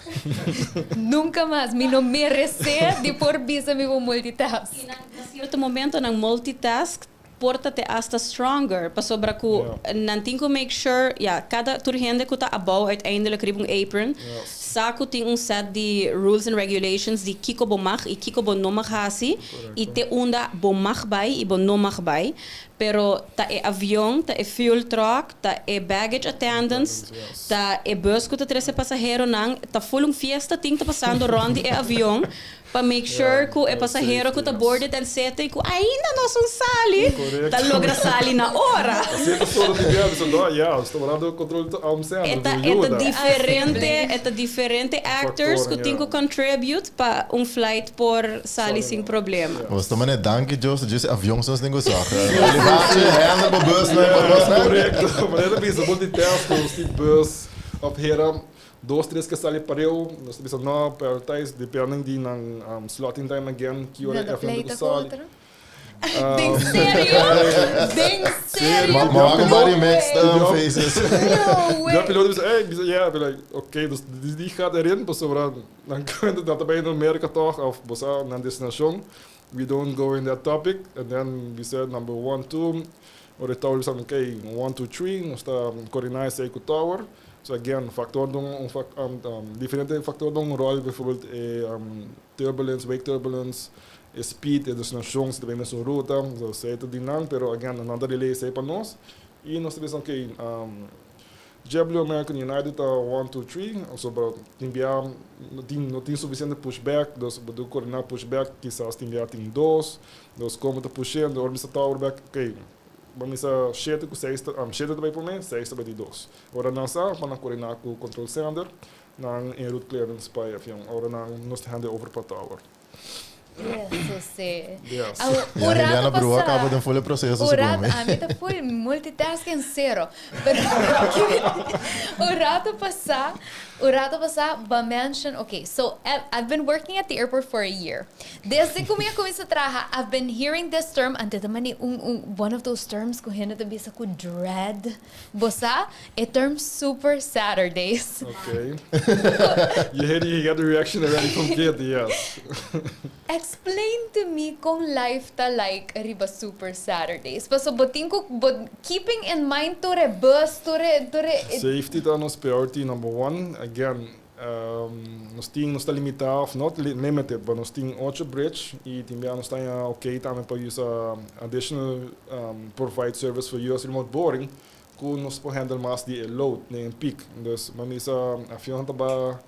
Nunca mais me não merece de por bisa me por multitask. E na certo momento na multitask porta te hasta stronger. Pa sobra ko, nantin ko make sure, cada turhende ko ta abaw uiteindelijk ribong apron. Sako ting set die rules and regulations di kiko bomag, I kiko bo no maghasi, I te unda bomag bay, I bo no magbay. Pero ta e avião, ta e fuel truck, ta e baggage attendants, ta e bus ko ta 13 pasahero nang, ta fulong fiesta ting ta passando rondi e avião, para make sure que o passageiro que está boarded and sete que ainda não são sali, tá logra sali na hora. Sempre só de viagem, só estou falando do controle ao centro. É diferente actors que tem que contribute para flight por sali sem problema. Você também é danke Joost, disse avião são os negócios. Ele vai renda para bus, né? Correto. Mas é isso, multitask, os bus, op hera. 2-3 que sali pareu, nós temos não prioritize depending de nang slotting time again que hora é feito sali. Ding sério. Maak maar mixed faces. Ja, piloot is ja, oké, dus die gaat erin, pas dan kan je dat bij in Amerika toch of bosa naar destination. We don't go in that topic and then we said number 1, 2 or the tower is okay, 1, 2, 3, nós está coordinar esse tower. So again, diferente factor doen rol, bijvoorbeeld turbulence, wake turbulence, speed, dus een chance de zo'n route, zo zei het die naam, pero again, another relay zei para nós. E nós temos okay, JetBlue American United 1, 2, 3, so bro, não tem suficiente pushback, dus bedoel coordinar pushback, quizás tem 2, dus como te pushen, de orbita tower back, okay. Vamos a 7 também por mim, 6 também de 2. Ora não sa, para coordenar com o control center, nang en route clearance para avião. Ora nang nos hand over para tower. Yes, sim. Yes. E a Helena Brua acaba de um full processo. O rato foi multitasking zero. O rato passar, ba mention, okay, so I've been working at the airport for a year. Desde que eu comecei a trabalhar, I've been hearing this term, ante também one of those terms que gente bisa ko dread. Bosa, a term Super Saturdays. Okay. You got the reaction already from kid, yes. Explain to me kung life ta like riba Super Saturdays. So keeping in mind to bus, safety ta nos priority number 1. Again, nos está limitado, not limited, but nos tem 8 bridge e também nos tem okay também para usar additional provide service for US remote boarding, que nos pode handle mais de load nem peak. Dus mamisa avião tá ba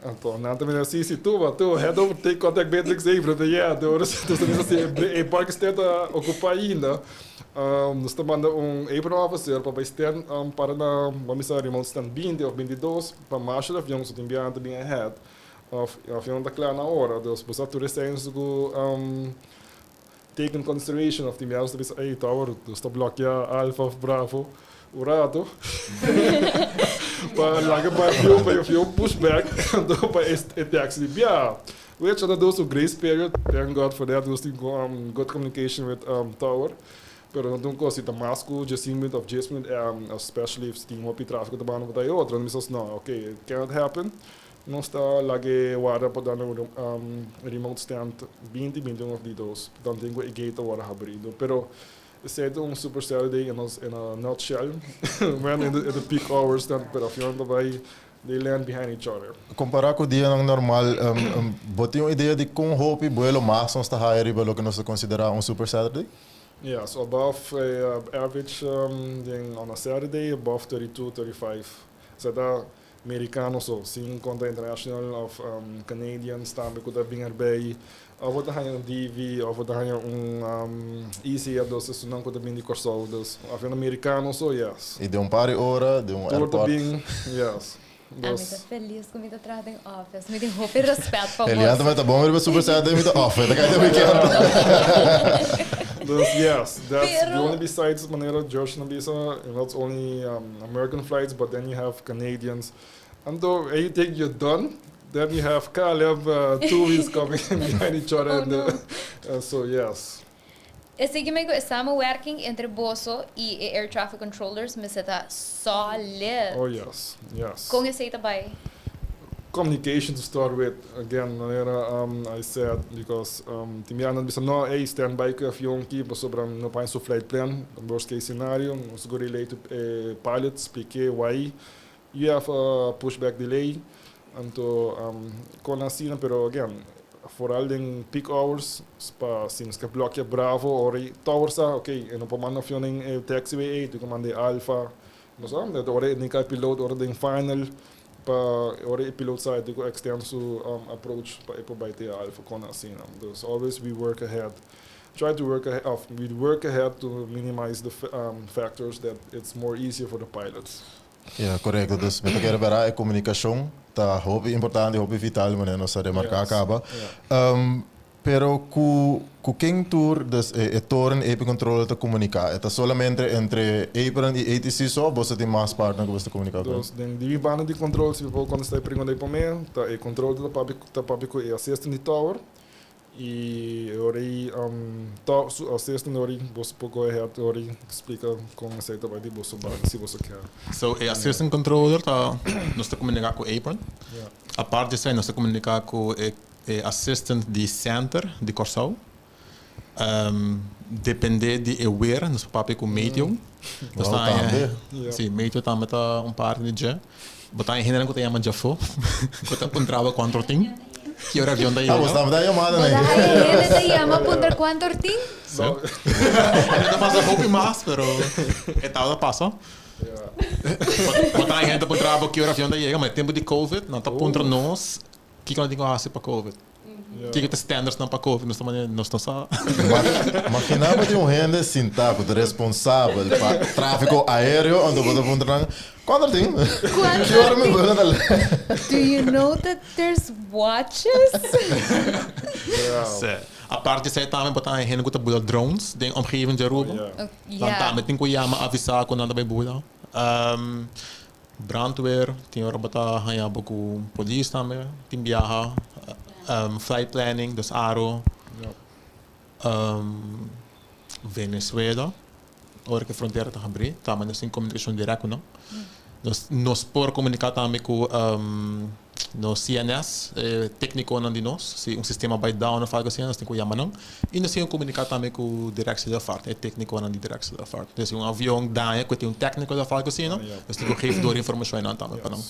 então, na também assim se tu head over take contact Matrix even, dus assim park está ocupado ainda. Nós estamos mandando apron officer para stand para na vamos a remote stand 20 ou 22 para marchar o avião, so tem bem também ahead of avião tá claro na hora, dus você tu recebes go take in consideration of the meals that is tower, dus tá bloquear Alpha of Bravo, o rato. Para lager para avião pushback, então para este taxi bia. Which are those grace period, thank God for that, those good communication with tower. Pero não consigo ter mais com adjustment of adjustment, especially if tem uma tráfego da banda para outra, não me não, okay, it can't happen. Não está lá que guarda para dar remote stand 20 of those, então tem que gate agora abrindo. Pero esse é Super Saturday in a nutshell, when in the peak hours, dan pero avião vai they land behind each other. Comparar com o dia normal, botem uma ideia de quão roupa e vuelo mais nós está higher para o que nós consideramos Super Saturday? Yeah, so above average on a Saturday, above 32, 35. So that Americano, so sim conta international of Canadians, também que bem erbij. Of we gaan een DV, of we gaan een ECA, dus is dan que bem de Corsol, dus of een Americano, so yes. E de paar de airport. Yes. Eu estou feliz que me está trazendo office, me deu roupa e respeito para você. Ele anda muito bom, ele Super Saturday me dá office, da cada weekend. Yes, that's the only besides Manera George Nabisa, and that's only American flights, but then you have Canadians. And though you think you're done, then you have Caleb 2 weeks coming behind each other. So yes. Esse que me samenwerking entre Boso e Air Traffic Controllers me está solid. Oh yes, yes. Com esse também. communication to start with. Again, I said, because timianan bisa no, stand by ko yung ki, sobrang no pa yung flight plan, worst case scenario, so go relate to pilot, explique why you have a pushback delay, and to konasina, pero again, vooral in peak hours, sinds que blokje Bravo, ori towers, okay, en op een man of yung taxiway 8, ik man de Alpha, dat ori niet kan piloot, ori de final, ori piloot side, ik extend to approach pa bij de Alpha konasina. Dus always we work ahead. Try to work ahead. We work ahead to minimize the factors that it's more easier for the pilots. Ja, correcto. Dus met elkaar bij a comunicação tá hobby importante, hobby vital, mas não se remarcar acaba. Pero ku king tour dus torn EP controle te comunicar. Eta solamente entre Apron e ATC só, você tem mais partner que você comunicar com. Dus den die banden die controle, se você quando está pregando aí para mim, tá e controle da publico e assistent the tower. E ori assistent ori você pode ahead ori explica como é que vai de você se você quer. So a assistant controller tá nós está comunicar com Apron. A parte disso nós está comunicar com assistant de center de Corsau. Depende de aware nós papai com Meteo. Nós tá sim, Meteo tá met par de dia. Botar em general que chama Jafo. Que tá puntrava quanto tem. Que hora avião daí? Ah, você tá chamada, né? Ele te llama punta quanto tem? Ainda passa roupa mais, pero etapa passa. Botar em gente puntrava que hora avião daí, mas tempo de Covid, não tá puntra nós. Que não tem que fazer para Covid? Que tem standards não para Covid, nós não sabemos. Imaginamos de gente sentado, responsável para tráfego aéreo, onde você puntra quanto tem? Do you know that there's watches? A parte disso também botar em gente que tá drones, de omgeving de Aruba. Dan também tem que avisar quando anda bem boa. Brandweer, tem hora botar hanya com polícia também, tem viaja, flight planning, dus ARO, Venezuela, hora que a fronteira está abrir, também nós tem comunicação direta, não? Nós por comunicar também com no CNS, técnico de nós, se sistema by down of algo assim, nós temos que chamar não. E nós temos que comunicar também com o direção da FARC, técnico de direção da FARC. Então, avião daí que tem técnico da FARC assim, não? Nós temos que geven informação não também para não.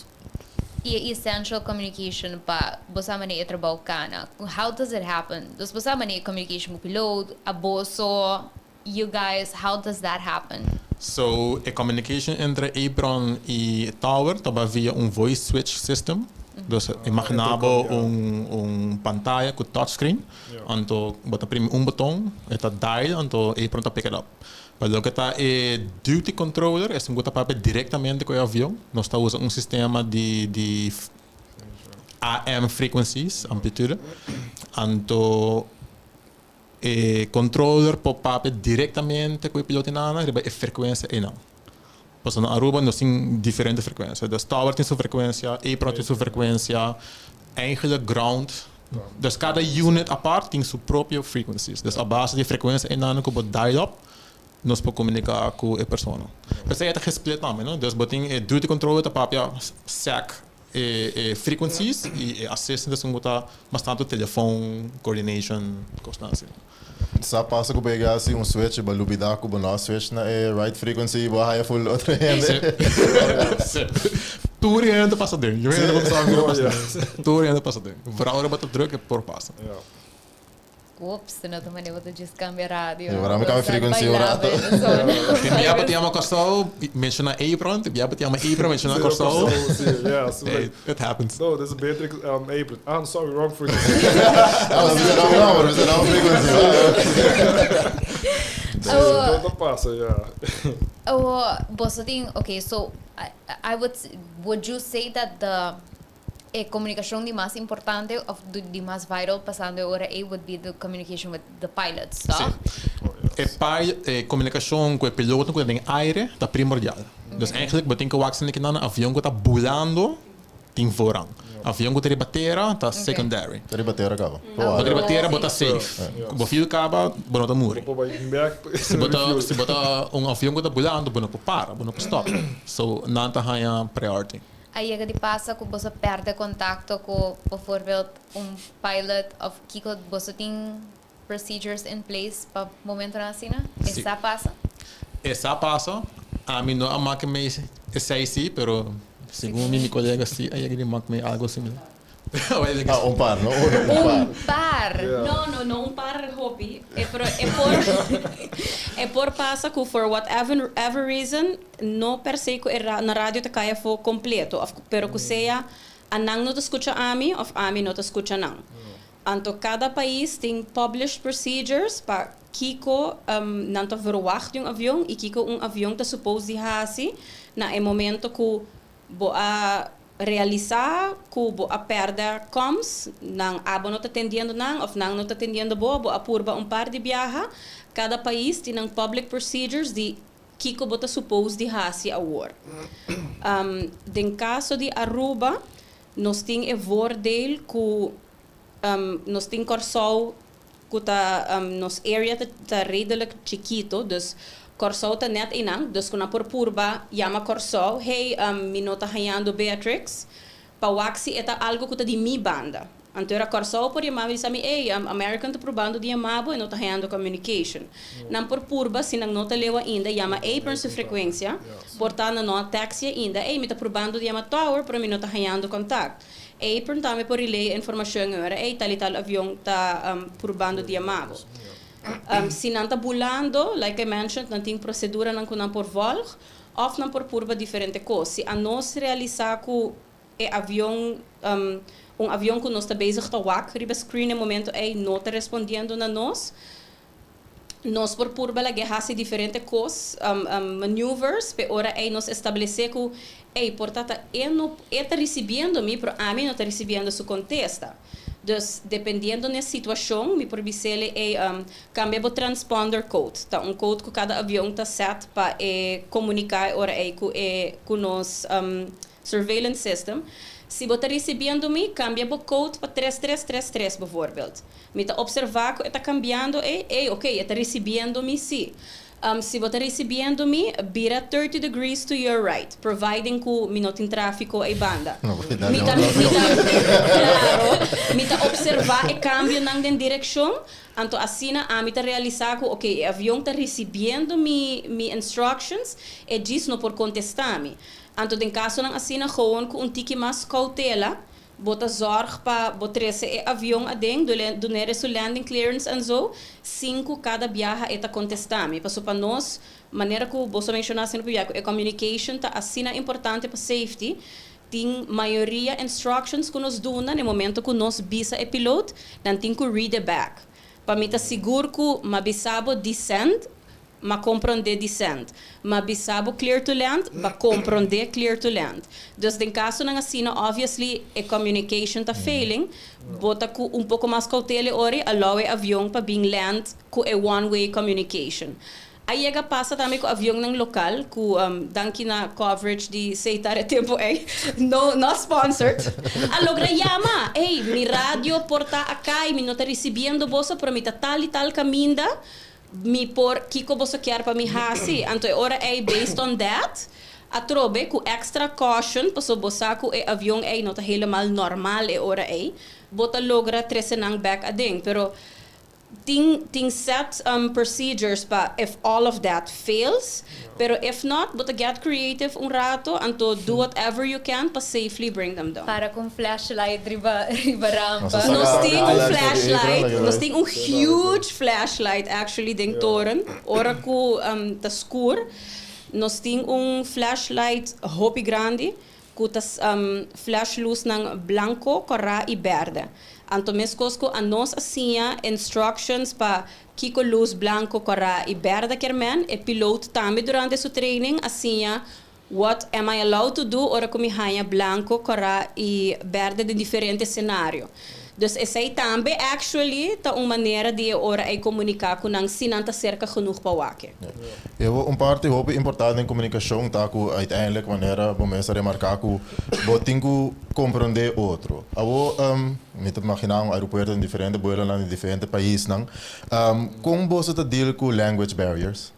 E essential communication para você maneira trabalhar cana. How does it happen? Dus você maneira communication com o piloto, a bosso, you guys, how does that happen? So, a communication entre Apron e Tower estava via voice switch system. Dus imaginabo pantalla com touchscreen. Então, bota primeiro botão, está dial, então Apron está pick it up. Mas o que está duty controller, é um que está diretamente com o avião. Nós estamos usando sistema de AM frequencies, amplitude. Então, controller pode diretamente com o piloto nana, e frequência e não. Pues na Aruba nós temos diferentes frequências. Dus Tower tem sua frequência, Apron tem sua frequência, eigenlijk ground. Dus cada unit apart tem sua própria frequencies. Dus a base de frequência é nada que pode dial up, nós podemos comunicar com a pessoa. Mas é gesplit também, não? Dus botem duty controller da papia SAC frequencies e assistant das botar bastante telefone, coordination, coisas assim. Sa passa que pegar assim switch, ba lubida ko ba switch na right frequency, ba high full outra gente. Tudo ainda passa dentro. Eu ainda não sabe tudo ainda passa dentro. Vooral er wat druk por passa. Ops, não tô maneiro de descambiar rádio. Eu vou me frequency ora. Tem minha batia uma costal, menciona Apron, tem minha batia uma Apron, menciona costal. It happens. No, there's a better Apron. I'm sorry, wrong frequency. Was wrong frequency. Todo passa, okay, so would you say that the comunicação de mais importante of the mais vital passando hora would be the communication with the pilots, so? Sim. Comunicação com o piloto que tem aire está primordial. Dus eigenlijk betekent que o avião que avião que está voando tem voorrang. Avião que batera está secondary. Batera acaba. Batera bota safe. O fio acaba, bota muri. Se bota avião que está voando, bota para stop. So não está high priority. Aí de passa que você perde contato com, bijvoorbeeld, pilot of Kiko, você tem procedures in place para momento na cena? Sí. Essa passa? Essa passa, a mim não é que me sei sim, pero segundo mi colega sí, aí ele me algo similar. Un par, ¿no? Un par. No, un par hobby. Por passa que for whatever reason, no per se que na radio te caia for completo, pero que seja anang não te escuta a mim, of a mim não te escuta não. Anto cada país tem published procedures para Kiko nanto verwacht yung avião e Kiko avião te supposed de hasi na momento que boa realizar que a perda comes nang abo não está atendendo nang of nang não está atendendo boa apurba par de viaja cada país tem public procedures de Kiko bota supposed de hasi award den caso de Aruba nós tem voordeel que nós tem Corsol que tá nos area tá redelijk chiquito dus Corsol tá net inang, dus kung por purba, yama Corsol, hey, minota hayando Beatrix, pawaksi eta algo que tá de mi banda. Anto era Corsol por yama, ele sabe, hey, American tá probando de yamabo e nota hayando communication. Nam por purba, sinang nota lewa ainda, yama A per su frequência, portanto no taxi ainda, hey, mi tá probando de yama tower, pero mi nota hayando contact. Hey, per tame por relay informação agora, hey, tal avião tá probando de yamabo. Se não está bulando, like I mentioned, não tem procedura não kunang por volg, of não por purba diferente coisa. Se a nós realizar que avião, avião que nós está bezig te wak, riba screen no momento não está respondendo na nós por purba la gehasi diferente coisas, maneuvers, pe ora nós estabelecer que portanto não está recebendo me, pero a mim não está recebendo su contesta. Dus, dependendo da situação, me proibicele cambia o transponder code. Tá code que cada avião tá set para comunicar ora com nos surveillance system. Se você recebendo me, cambia o code para 3333, bijvoorbeeld. Me tá observar que está cambiando ok, está recebendo me sim. Se você está recebendo me, vira 30 degrees to your right, providing que me não tem tráfico e banda. Me tá observar e cambio nang den direção, anto assim a me tá realizar que ok, o avião está recebendo me instructions e diz não por contestar me. Anto den caso nang assim gewoon com tiki mais cautela. Bota zorg para botrese avião adeng donere su landing clearance and so 5 cada viaja eta contestame passo para nós maneira que você mencionasse no viaje a communication tá assim importante para safety tem maioria instructions que nos dona no momento que nós bisa e piloto dan tem que read it back para mim tá seguro que mabisabo descend ma compreender descent, ma bisabo clear to land, ma compreender clear to land. Dus den caso ng asina, obviously, a communication ta failing, bota ko pouco mais cautela ori, allow e avião pa being land ko a one-way communication. Aí passa também com o avião ng local, com danki na coverage de Seitar e Tempo not sponsored. Alogra yama, mi radio porta acá, mi nota recebendo bolsa, pero mi tal e tal caminda, mi por Kiko boso quer para mi hasi anto ora based on that atrobe com extra caution paso bosaku avião não tá helemaal normal ora bota logra tresenang back ading pero ting set procedures pa if all of that fails pero if not bota get creative rato anto do whatever you can pa safely bring them down para com flashlight riba rampa nos ting flashlight nos ting huge flashlight actually ding toren ora ku ta skur nos ting flashlight hopi grande ku tas flash luz ng blanco cora e verde anto mescosco a nos asinha instructions pa Kiko luz blanco cora e verde kermen e piloto também durante su training asinha what am I allowed to do ora como hanya blanco cora e verde de diferente cenário dus essa também actually tá maneira de ora comunicar com nang sinanta cerca genoeg para wake eu parte hoop importante em comunicação tá que uiteindelijk wanneer mensen remarcar que boting que compreender outro abo me te imaginar aeroporto em diferente buenas em diferente país não como você tá deal com language barriers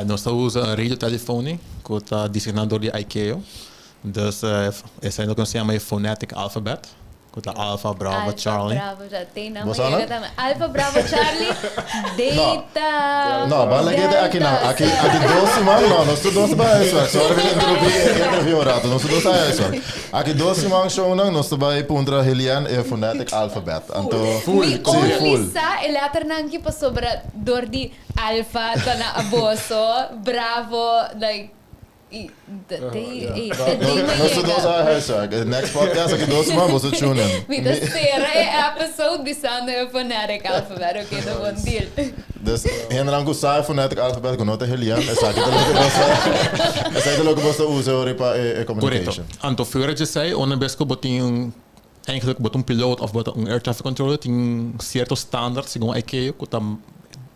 nós usamos radiotelefonia que está designado de ICAO Dus essa ainda conhecemos phonetic alphabet. Com a Alpha, Bravo, Charlie. Bravo, tem na Bossa, manhã também. Alpha, Bravo, Charlie. Data. No, bala que aqui não. Aqui doce, mano, não. Nós estudamos para isso. Só para interview um rato. Nós estudamos para isso. Aqui doce, mano, show não. Nós estamos aí para Helian e phonetic alphabet. Então, full. Sa e later nang ki pa sobra dor di Alpha ta na aboso, Bravo, like nós estudamos para isso. Next podcast aqui doce, mano, você tune in. With the episode bisando e phonetic alphabet, okay, the one deal. Dus henang ko sa phonetic alphabet ko nota Helian. Essa é lo que você usa para communication. Correto. Anto voor je zei, onbesco botin eigenlijk botin piloot of botin air traffic controller tem certo standard segundo ICAO que tam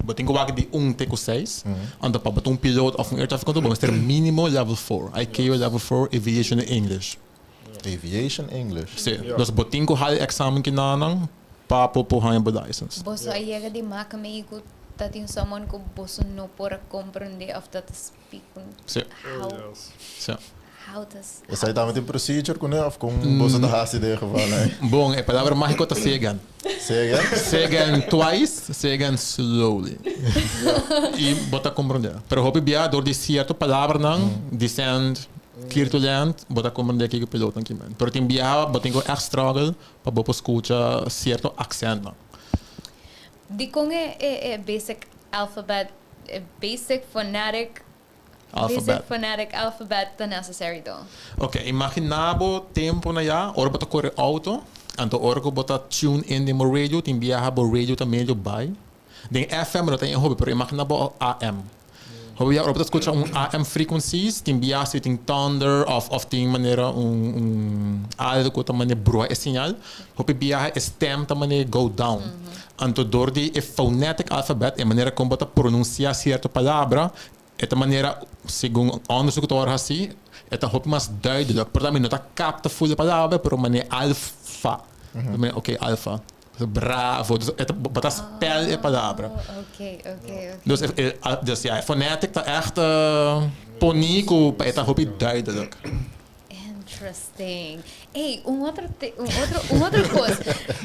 botin ko wag di teco 6. Anto pa botin piloot of air traffic controller, mas ter mínimo level 4. ICAO level 4 aviation English. Aviation English. Sim. Dus botin ko hal examen kinanang pa pupuhan yung license. Boso ayega di makame ko tatin someone ko boso no para comprender of that speak. Sim. Sim. How does Essa aí também tem procedure com of com você da raça de gevallen. Bom, a palavra mágica tá segan. Segan? Segan twice, segan slowly. E bota compreender. Pero hopi bia door die certo palavra não, dizendo virtualmente, bota compreender que o piloto aqui man. Pero tem bia, bota com echt struggle para bopo escuta certo accent não. Di kong basic alphabet, basic phonetic alphabet the necessary though. Ok, imaginabo tempo na ya, ora bota corre auto, anto ora ko bota tune in de mo radio, tem biaha bo radio ta medio by. Den FM no tem hobby, pero imaginabo AM. Hobby ya ora bota escuta AM frequencies, tem biaha se tem thunder of tem maneira algo ko ta maneira broa é sinal. Hobby biaha stem ta maneira go down. Anto door die phonetic alphabet, a maneira como bota pronunciar certa palavra, esta maneira, segundo onderzoek te horen assim, esta hoop mais duidelijk. Portanto, não está capta full palavra, pero maneira alfa. Ok, alfa. Bravo. Dus esta bota spel a palavra. Okay. Dus ja, phonetic tá echt ponico, esta hoop duidelijk. Interesting. Hey, outra coisa.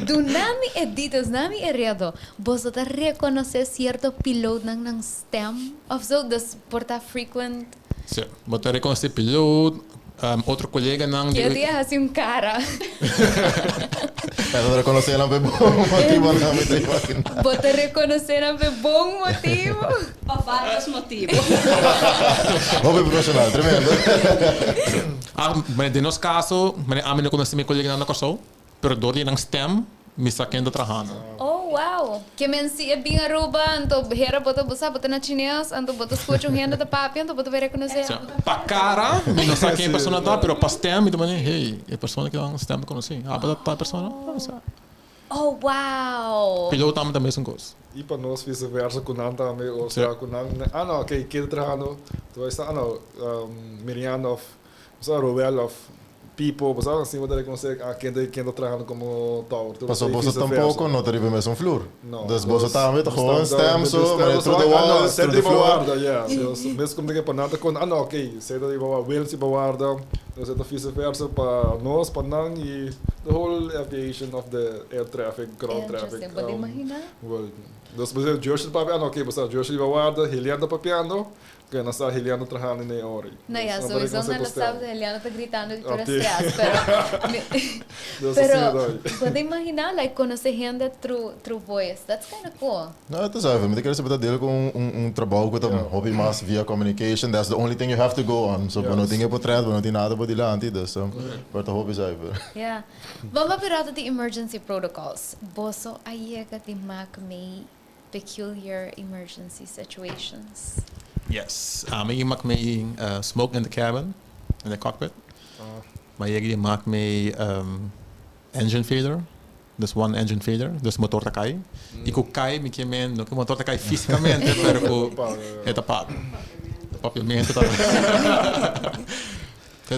Do nami editas, nami redo. Você tá reconhecer certo piloto nang stem of so das porta frequent. Sim, bota reconhecer piloto. Outro colega não. Que dia assim cara. Ela reconhecer não bom motivo não me tem máquina. Bota reconhecer não bom motivo. Por vários motivos. Hobby profissional, tremendo. De nosso caso, a mim não conheci meu colega na Corsol, pero door die stem, me saquendo trabajando. Oh, wow. Que mensi é bem aruba, então hera bota na chinês, então bota escuta renda da papi, então bota ver reconhecer. Pa cara, me não saquei a pessoa tá, pero pa stem, então hey, a pessoa que dá stem conheci. Bota a pessoa. Oh, wow. Piloto também da mesma coisa. E para nós vice-versa, com nada também, ou seja, com nada, ok, que trabajando, tu está, Miriam of Roel of people, assim, você consegue quem está trabalhando como tal. Passou você tampouco não teria mesmo flor. Não. Dus você também tá com stem so, mas through the walls, through the floor. Ja, mesmo como tem para nada com, ok, você tá igual Wales e Bawarda, você tá vice-versa para nós, para não e the whole aviation of the air traffic, ground traffic. Pode imaginar? Dus você George para ok, você George e Bawarda, Heliana papiando. Que nós estamos Heliana trabalhando nem hora. Não, isso não sabe, Heliana está gritando de todas as pero pode imaginar, like, conhecer gente through voice. That's kind of cool. Não, tu sabe, mas quero saber dele com trabalho com hobby mais via communication. That's the only thing you have to go on. So, não tem por trás, não tem nada por dilante, dus para o hobby sabe. Yeah. Vamos para de emergency protocols. Boso aí é que may peculiar emergency situations. Yes. Ik maak mee smoke in the cabin, in the cockpit. Maar je maakt mee engine failure. Dus one engine failure. Dus motor te cai. Ik ook cai, met je men, no que motor te cai fisicamente, pero het apaga. Papiamento tá.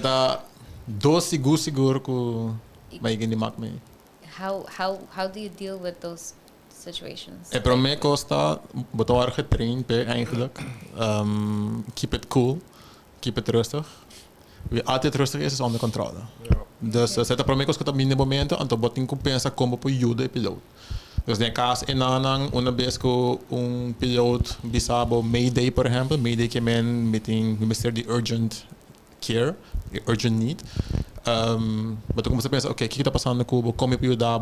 Tá 12 seguro que vai que maak mee. How do you deal with those situations? Para mij costa, botar getraind bij eigenlijk. Keep it cool, keep it rustig. We altijd rustig is onder controle. Ja. Dus zet de promekos que também no momento, então botem compensa como para ajuda o piloto. Dus in caso in aanhang, una vez que piloto bisabo Mayday, por exemplo, Mayday que men meeting de urgent care, urgent need. Mas como você pensa, ok, o que está passando no Cuba, como eu ajudar,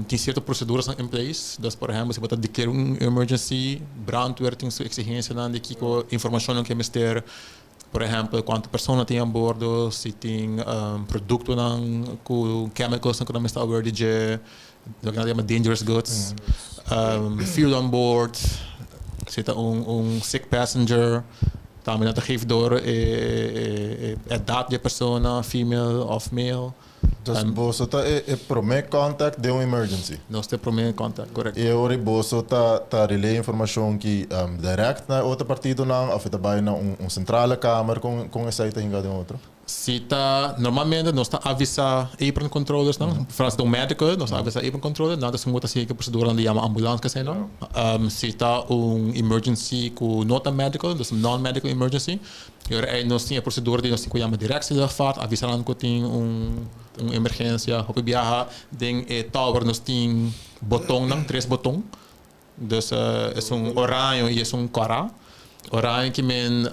tem certas proceduras em place. Dus, por exemplo, se você declara emergency, brandweer tem sua exigência de que informação que mister, por exemplo, quantas pessoas tem a bordo, se tem produto com chemicals que não está aware de dangerous goods, fuel on board, se tem sick passenger, também não geeft door a data de persona, female of male. Dus boso ta e prome contact de emergency. Nós temos primeiro contato, correto. E ori boso ta relay informação que direct na outra partido não, of ita vai na centrale kamer com essa ita hinga de outro. Se tá normalmente nós tá avisa apron controllers não, frans do médico nós avisa apron controller, nada se muita se que procedura de chama ambulância que sei não. Se tá emergency com nota medical, dus non-medical emergency, e nós tinha procedura de nós tinha chama direct luchtvaart, avisando que tem emergência, op viaja, ding tower nós tem botão não, 3 botão. Dus é orange e é cara. Orange que men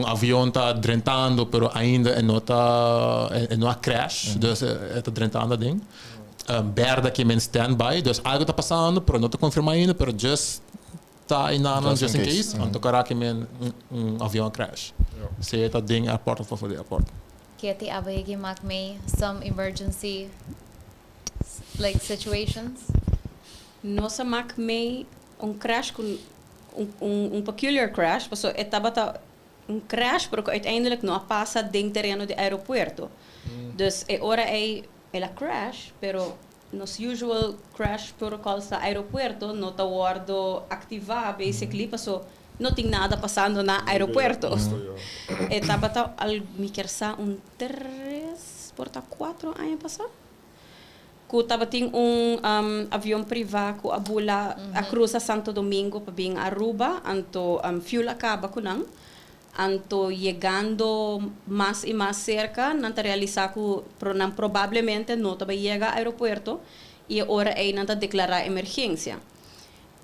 avião está drentando, pero ainda não há crash, dus está drentando ding. Verde que men standby, dus algo está passando, pero não está confirmado ainda, pero just está in just in case. Então cara que men avião crash. Se está ding airport of for the airport. Kaya abay mak may some emergency like situations. Nossa mak may crash com peculiar crash, so estava crash porque uiteindelijk não passa dentro terreno de aeroporto. Dus ora ela crash, pero nos usual crash protocols da aeroporto não está guardo ativar basically, so não tem nada passando na aeroporto. Estava me quersa 3 por 4 anos passado. Que estava tem avião privado que abula a cruza Santo Domingo para vir a Aruba, anto fuel acaba com não, anto chegando mais e mais cerca, não está realizar que não provavelmente não está chega ao aeroporto e agora não está declarar emergência.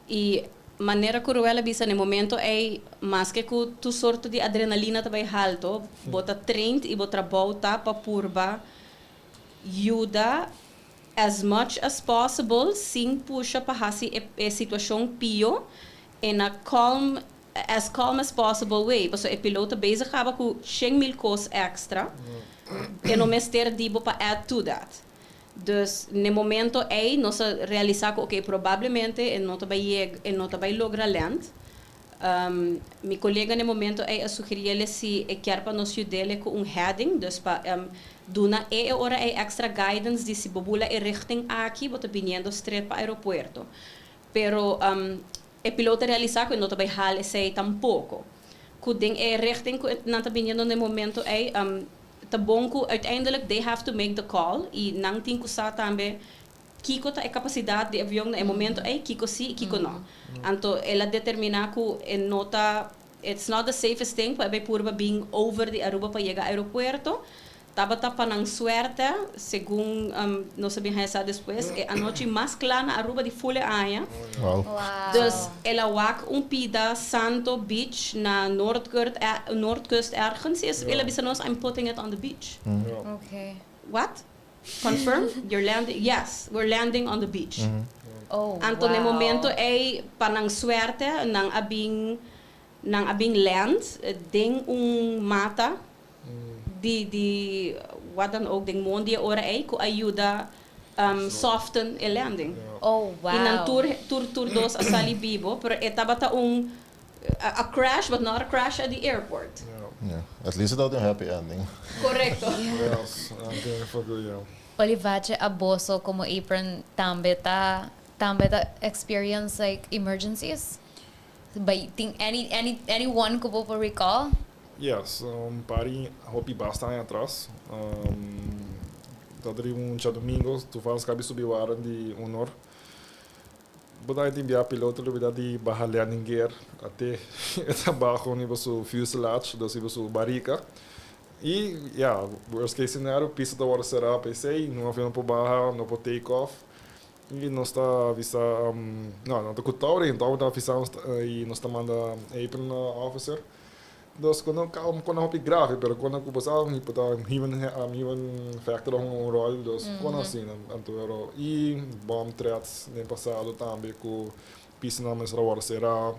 E maneira cruel bisa no momento é mais que tu sorte de adrenalina também alto, bota trend e bota volta para purba, ajuda as much as possible, sim puxa para a situação pior in a calm as possible way. Porque o piloto bezig acaba com 100,000 coisas extra e não mais ter dibo para add to that. Dus no momento nós realizar que okay, provavelmente não vai lograr land. Meu colega no momento a sugerir se quer para nos ajudar com heading, dus para duna ora extra guidance de se bobula richting aqui, bota viniendo straight para aeroporto. Pero o piloto realizar que não vai hal sei tampouco. Kuding richting não tá viniendo no momento tá bom que uiteindelijk they have to make the call e não tem que sa também kiko ta capacidade de avião no momento kiko sim, kiko não. Então ela determina que nota it's not the safest thing para purba being over the Aruba para chegar ao aeroporto. Tava panang suerte, segundo não sabia essa depois, a noite mais clara na Aruba de folha aia. Wow. Dus ela wak pida Santo Beach na Noordkust ergens is. Ela bisa nos I'm putting it on the beach. Okay. What? Confirm? You're landing? Yes, we're landing on the beach. Oh, Anto no momento panang suerte nang abing land ding mata. Die wat dan ook ding mondia ora ko ayuda soften el landing. Oh wow. Inang tour dos a Sali Bibo, pero estaba a crash but not a crash at the airport. Yeah. At least it had a happy ending. Correcto. Yes, Olivache aboso como apron tambeta experience like emergencies. By think anyone could recall. Yes, pari hopi bastante atrás. Dat er Domingos, tu faz cabe subiwaran de honor. Budaya din biya piloto lo bida di bahalyan ng gear até essa barco ni basu fuselage dos basu barrica e worst case scenario pista da hora será pensei não havia por barra não por take off e nós está visa não tá cutaure então tá visa e nós tá manda apron officer dos quando hopi grave pero quando ku basa ni pata even factor um rol dos quando assim antero e bomb threats nem passado também com pista na mesma hora será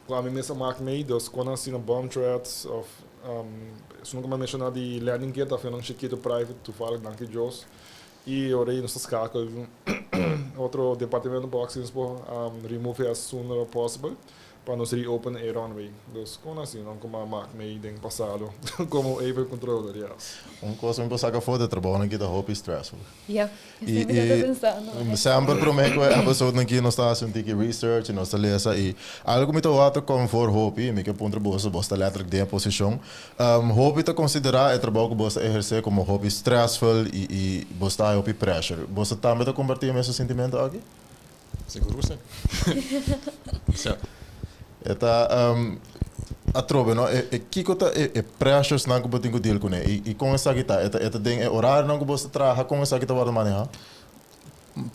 quando me mark me dos quando assim bomb threats of se nunca mencionar de landing gear tá fazendo chiquito private toevallig dankie Jos e orei nos skakel outro departamento boxing remove as soon as possible para nos reopen a runway. Dus kon assim, não como maak mee ding passado, como even controller, ja. Coisa me passar for de trabalho aqui da hobby stressful. Ja, Em december prometo a episode aqui nós está fazendo aqui research, nós está lesa e algo me toa com for hobby, me que ponto bosta letterlijk de posição. Hobby te considerar o trabalho que bosta exercer como hobby stressful e bosta hobby pressure. Bosta também te convertir em esse sentimento aqui? Seguro sim. Eta a trobe no kiko ta pressures na ko botingo deal ko ne e com essa kita eta ding horário não ko bosta trabalha com essa kita war manejar.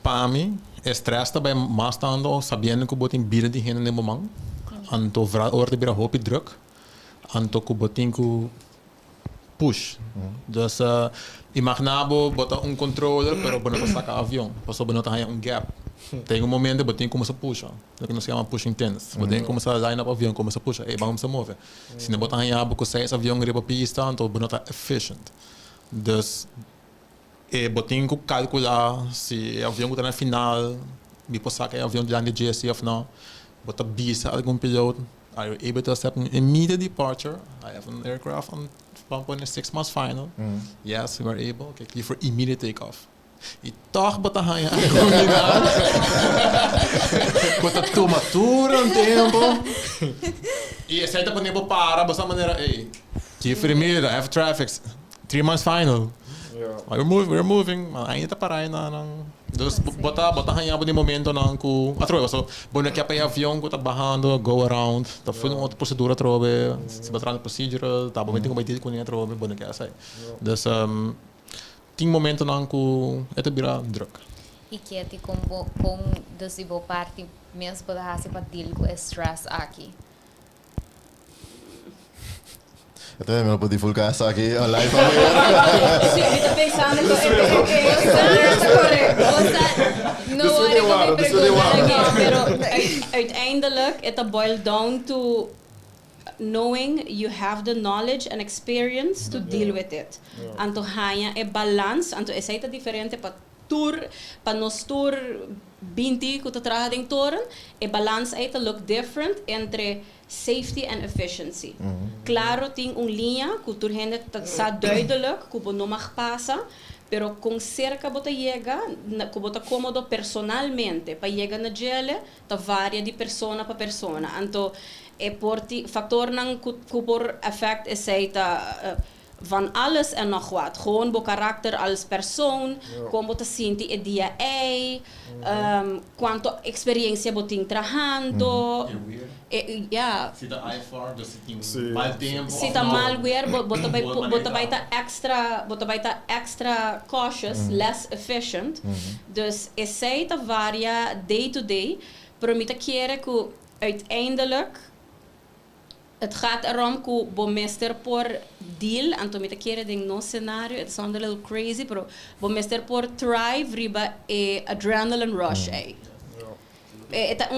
Para mim, stress também mais estando sabendo que botin bira de gente no momento, anto orde bira hopi druk, anto ko botin ko push. Dus imaginabo bota controller pero bonita saca avião, passou bonita há gap. Tem momento que tem como se puxa, que nós chamamos pushing tense. Tem como se line up avião, como se puxa, e vamos se mover. Se não botar em abo com 6 avião riba pista, então bonita efficient. Dus botem que calcular se o avião está na final, me passar que o avião de GSC ou não, botar bisa algum piloto. Are you able to accept an immediate departure? I have an aircraft on 1.6 months final. Yes, we were able. Okay, clear for immediate takeoff. E toch batahanha combinado. Quanto tomatura tempo. E aceita para tempo para, dessa maneira, ei, different I have traffic, 3 months final. We're moving, ainda tá parai na dus batahanha po de momento na ku atro so bona que para avião que tá barrando go around tá foi uma outra procedura trobe se batrando procedural tá momento como vai ter com nem trobe bona que sai dus tem momento na ku eta bira druk e que é com desse bo parte mesmo para hasi para deal com stress aqui. Até me pode divulgar essa aqui online. Sim, eu tô pensando que não olha como pergunta aqui, uiteindelijk it boil down to knowing you have the knowledge and experience to deal with it. Anto hanya e balance, anto essa é diferente para nós tour 20 que tu trabalha em toren, e balance é look different entre safety and efficiency. Claro, tem linha que tu gente está duidelijk, que você não mag passar, pero com cerca você chega, que você cômodo personalmente, para chegar na gele, tá varia de persona para persona. Então, é por factor não que por effect é seita van alles en nog wat. Gewoon bo karakter als persoon, como te sinti e dia quanto experiência bo ting trabajando. Se tá IFR, dus tem mal tempo. Se tá malware, bota vai tá extra cautious, less efficient. Dus essay tá varia day to day, pero mita quer que uiteindelijk het gaat erom que bomester por deal, anto me te quiere de no scenario, it sounds a little crazy, pero bomester por thrive riba adrenaline rush Eta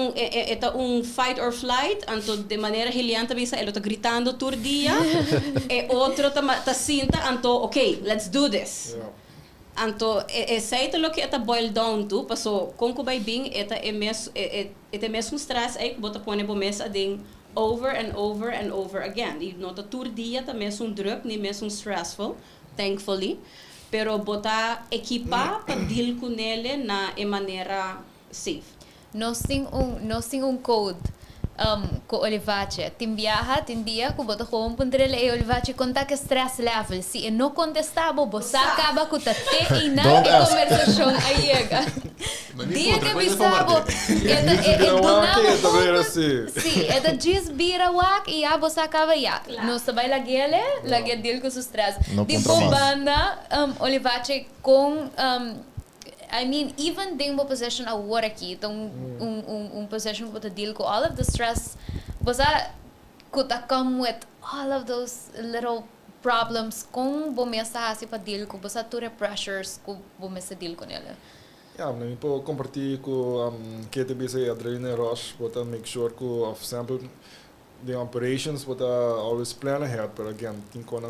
fight or flight, anto de maneira hilariante bisa, ele tá gritando todo dia, e outro tá sinta, anto, okay, let's do this. Anto, sei lo que eta boil down to, paso, com que vai bem, eta mesmo stress, aí que bota põe bomesa ding, over and over and over again. E nota tour dia também é druk, nem mesmo stressful, thankfully. Pero bota equipa para deal com ele na maneira safe. Nós tem code ko Olivache. Timbiaha, tindia, ko boto ko puntrele e Olivache conta que stress level. Si no contestabo, bosa acaba ko tate ina e conversação aiega. Dia que bisabo, si, eta jis bira wak e a bosa acaba ya. No sabay lagele, lagel deal ko su stress. Di banda Olivache com I mean, even ding mo possession agora aqui, então possession ko to deal ko all of the stress, basta could come with all of those little problems kung bumesa hasi pa deal ko, basta to the pressures ko bumesa deal ko nila. Ja, men po compartir ko KTB say adrenaline rush, but make sure ko of sample the operations, but always plan ahead. But again, think on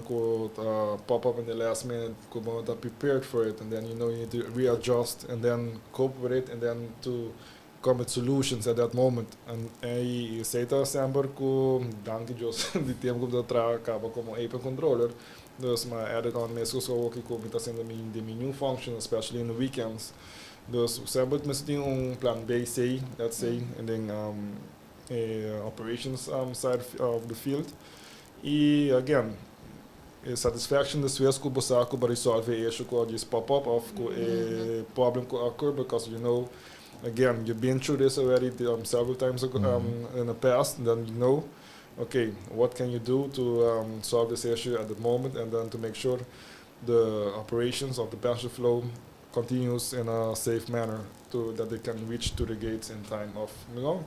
pop up in the last minute, ko prepared for it, and then you need to readjust and then cope with it, and then to come with solutions at that moment. And I say to Samber ko, danke Diyos, di tempo ko da acaba como ape controller. Dus maar added on mesmo so que ko mita sendo the new function, especially in the weekends. Dus Samber tem plan B, say, let's say, and then operations side of the field. E again, satisfaction das vezes que você acaba resolver issue que just pop up of problem que occur because again you've been through this already several times in the past, and then okay, what can you do to solve this issue at the moment, and then to make sure the operations of the passenger flow continues in a safe manner, to that they can reach to the gates in time of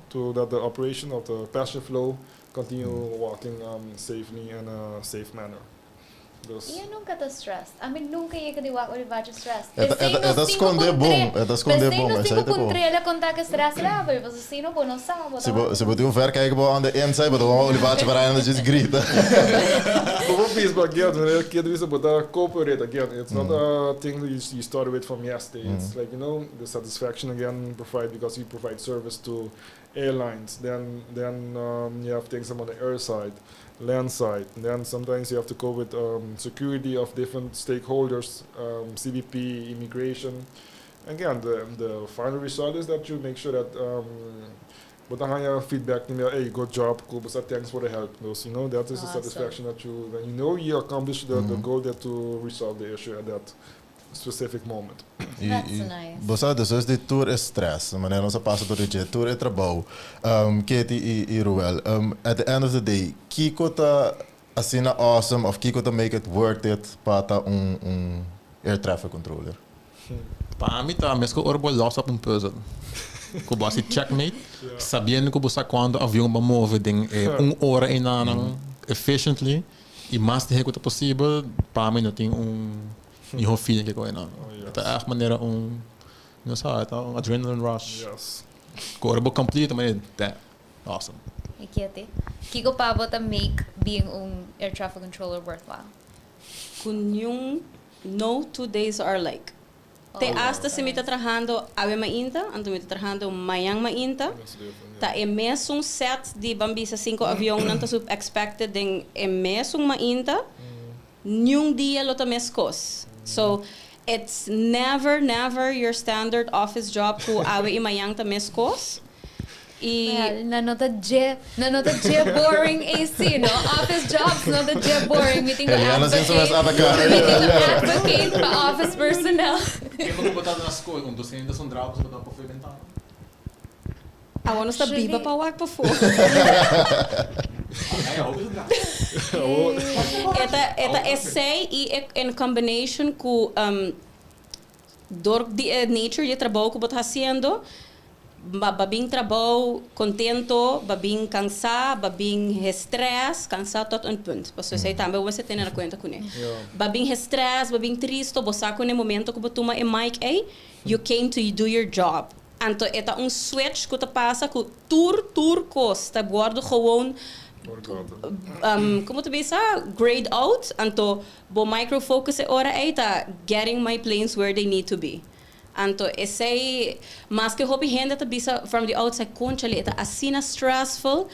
to that the operation of the passenger flow continue walking safely in a safe manner. Iya nunca tá stress. I mean, nunca ia que diwak Olivache stress. É esconder bom, é esconder bom, mas aí depois. Controle contar que stress level, você se não não sabe. Se você ver kijken aan de inside, maar dan Olivache para ainda just grita. Como fiz again, when kid is about cooperate again. It's not a thing that you started with from yesterday. It's like the satisfaction again provide because you provide service to airlines. Then you have things on the air side, land side. And then sometimes you have to go with security of different stakeholders, CBP, immigration. Again, the final result is that you make sure that but dan ga je feedback niet meer, hey, good job, cool, but thanks for the help. Dus, that is the satisfaction that you accomplished the goal that to resolve the issue at that specific moment. That's nice. Bosa, dus die tour is stress. Wanneer onze passa door de tour is trabalho. Katie e Ruel, at the end of the day, kiko ta asina awesome of kiko ta make it worth it para air traffic controller. Para mim tá mesmo que orbo lost up puzzle. Que você checkmate, sabendo que você quando o avião vai mover ding hora e nang efficiently e mais de que possível, para mim não tem yung feeling que coisa não. Tá a maneira não sei, tá adrenaline rush. Yes. Que orbo complete, mas that awesome. E Kiko Pavo to make being air traffic controller worthwhile. Kunyong no 2 days are like. Te hasta se me está trabajando ave mainta, ando me está trabajando mayang mainta. Ta é mesmo set de bambisa 5 avião não tá expected ding é mesmo mainta. Nenhum dia lo tá mescos. So it's never your standard office job ku ave e mayang tá mescos. E na nota J boring AC, no? Office jobs, nota J boring. Meeting the advocate para office personnel. Quem não botar na escola, docente são drapos para dar para I want to biba para work before. Eta essay e in combination com door the nature de trabalho que botar haciendo. Babing trabalho contento, babing cansado, babing estresse, cansado tot punt. Você sei também você tem na conta com ele. Babing estresse, babing triste, você com o momento que você toma e mic, you came to do your job. Então, é switch que você passa com tour costa, guarda gewoon como tu bisa grade out, então, bo micro focus ora tá getting my planes where they need to be. Anto essay mas que hopi gente ta bisa from the outside conchale eta asina stressful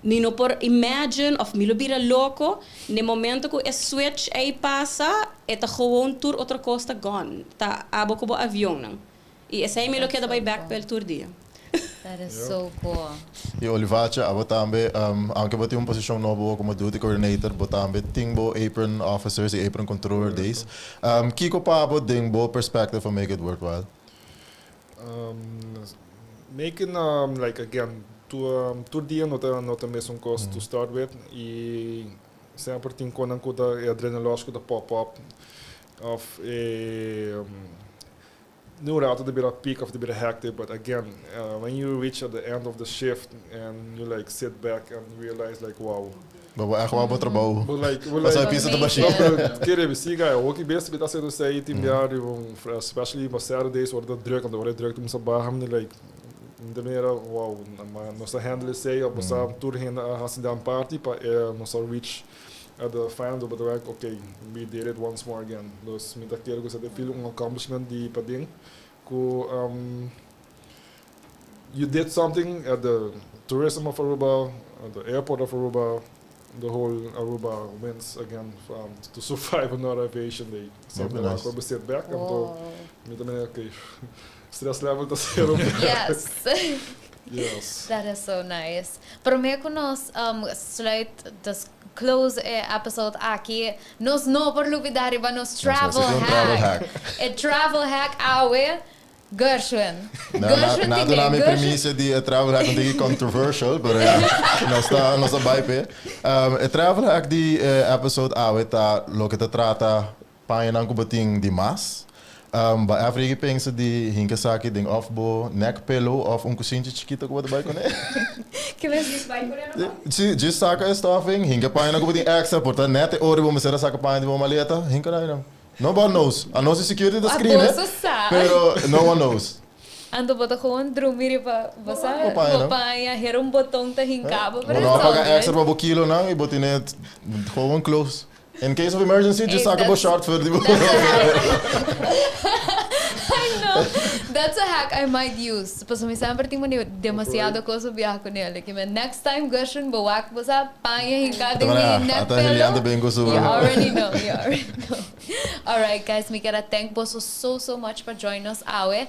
nino por imagine of milo bira loco ne momento que switch aí passa eta gewoon tour outra costa gone ta abo ko bo avião não e essay milo que da by back pel tour dia That is so cool. E Olivacha, abo tambe, anche bati un position nobo como duty coordinator, bo tambe tingbo apron officers, e apron controller days. Kiko pa abo dingbo perspective for make it worthwhile. Making like again to dia not a mesmo cost to start with e sempre tem quando a adrenalógico da pop-up of a no route to be a peak of the bit hectic, but again when you reach at the end of the shift and you like sit back and realize like wow. But we echt wel wat trabaho. Mas aí pisa da machine. Querer me siga, ook die beste bit sendo sei team jaar, especially on Saturdays worden druk, want worden druk om sabaham like de maneira wow, nossa handle sei, op nossa tour heen hasin dan party, pa nossa reach at the final but like okay, we did it once more again. Dus met aquele que você feel um accomplishment di pading ku you did something at the tourism of Aruba, at the airport of Aruba. The whole Aruba wins again to survive another aviation day. Something like we sit back and to okay, stress level to zero. Yes. Yes. That is so nice. Pero me nos sluit dus close episode aqui. Nos no por lupidari ba nos travel hack. A travel hack awe. Gershwin. Nada na minha premissa de travel hack não é controversial, mas nós está bem. A travel hack de episode tá lo que trata para não combating de mas. Ba Afrika pensa de hinka saki ding offbo neck pillow of cozinho chiquito que vai com ele. Que vezes vai com ele? Just saca stuffing hinka para não combating extra, portanto net ore vamos ser saca para de uma maleta hinka não. Nobody knows. A nossa security da screen, pero no one knows. Ando bota gewoon drumiri pa basa papaya, hera botão tá hincaba para não paga extra para o kilo não e botar net gewoon close. In case of emergency, just saca bo short for the I know. That's a hack I might use. Paso mi sempre tengo demasiado cosa viajar con él. Que next time Gershwin bawak basa panya hincada in neck pillow. You already know. All right, guys, me quero thank boso so much for joining us awe.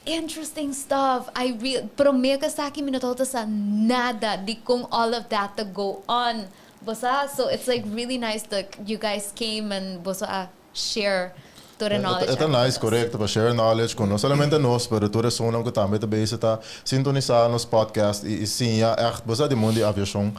Interesting stuff. I prometo sa akin minutolta sa nada di kung all of that to go on. Bosa, so it's like really nice that you guys came and bosa share to the knowledge. It's nice, correct, para share knowledge com não somente nós, para toda a zona que também está sintonizar nos podcast e sim, echt, bosa de mundo de aviação.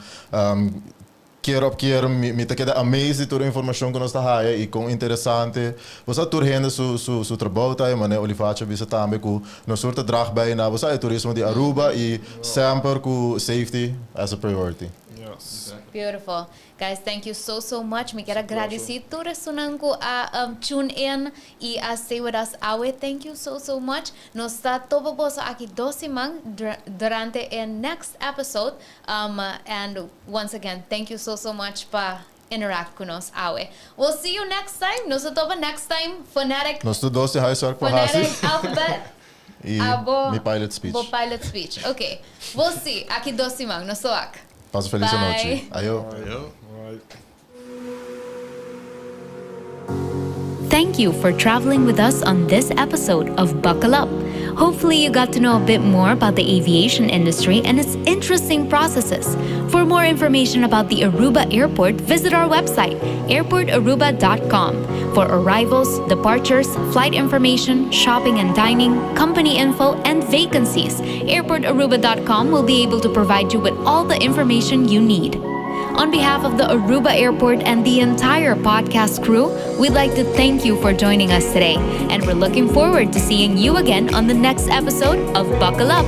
Keer op keer me te queda amazed toda a informação que nós está aí e com interessante. Você turhende su trabalho tá, mas Olivacha bisa também com nós surta drag bij na você turismo de Aruba e sempre com safety as a priority. Yes. Beautiful. Guys, thank you so much. Me quero agradecer toda sunanku a tune in e a stay with us awe. Thank you so much. Nos está todo boso aqui dosimang durante the next episode. And once again, thank you so much pa interact con nos awe. We'll see you next time. Nos toba next time. Phonetic. Nos doce huiswerk voor Phonetic alphabet. Mi pilot speech. Bo pilot speech. Okay. We'll see. Aqui dosimang. Nos soak. Passa feliz noite. Ayo. Thank you for traveling with us on this episode of Buckle Up. Hopefully you got to know a bit more about the aviation industry and its interesting processes. For more information about the Aruba Airport, visit our website, airportaruba.com. For arrivals, departures, flight information, shopping and dining, company info, and vacancies, airportaruba.com will be able to provide you with all the information you need. On behalf of the Aruba Airport and the entire podcast crew, we'd like to thank you for joining us today, and we're looking forward to seeing you again on the next episode of Buckle Up.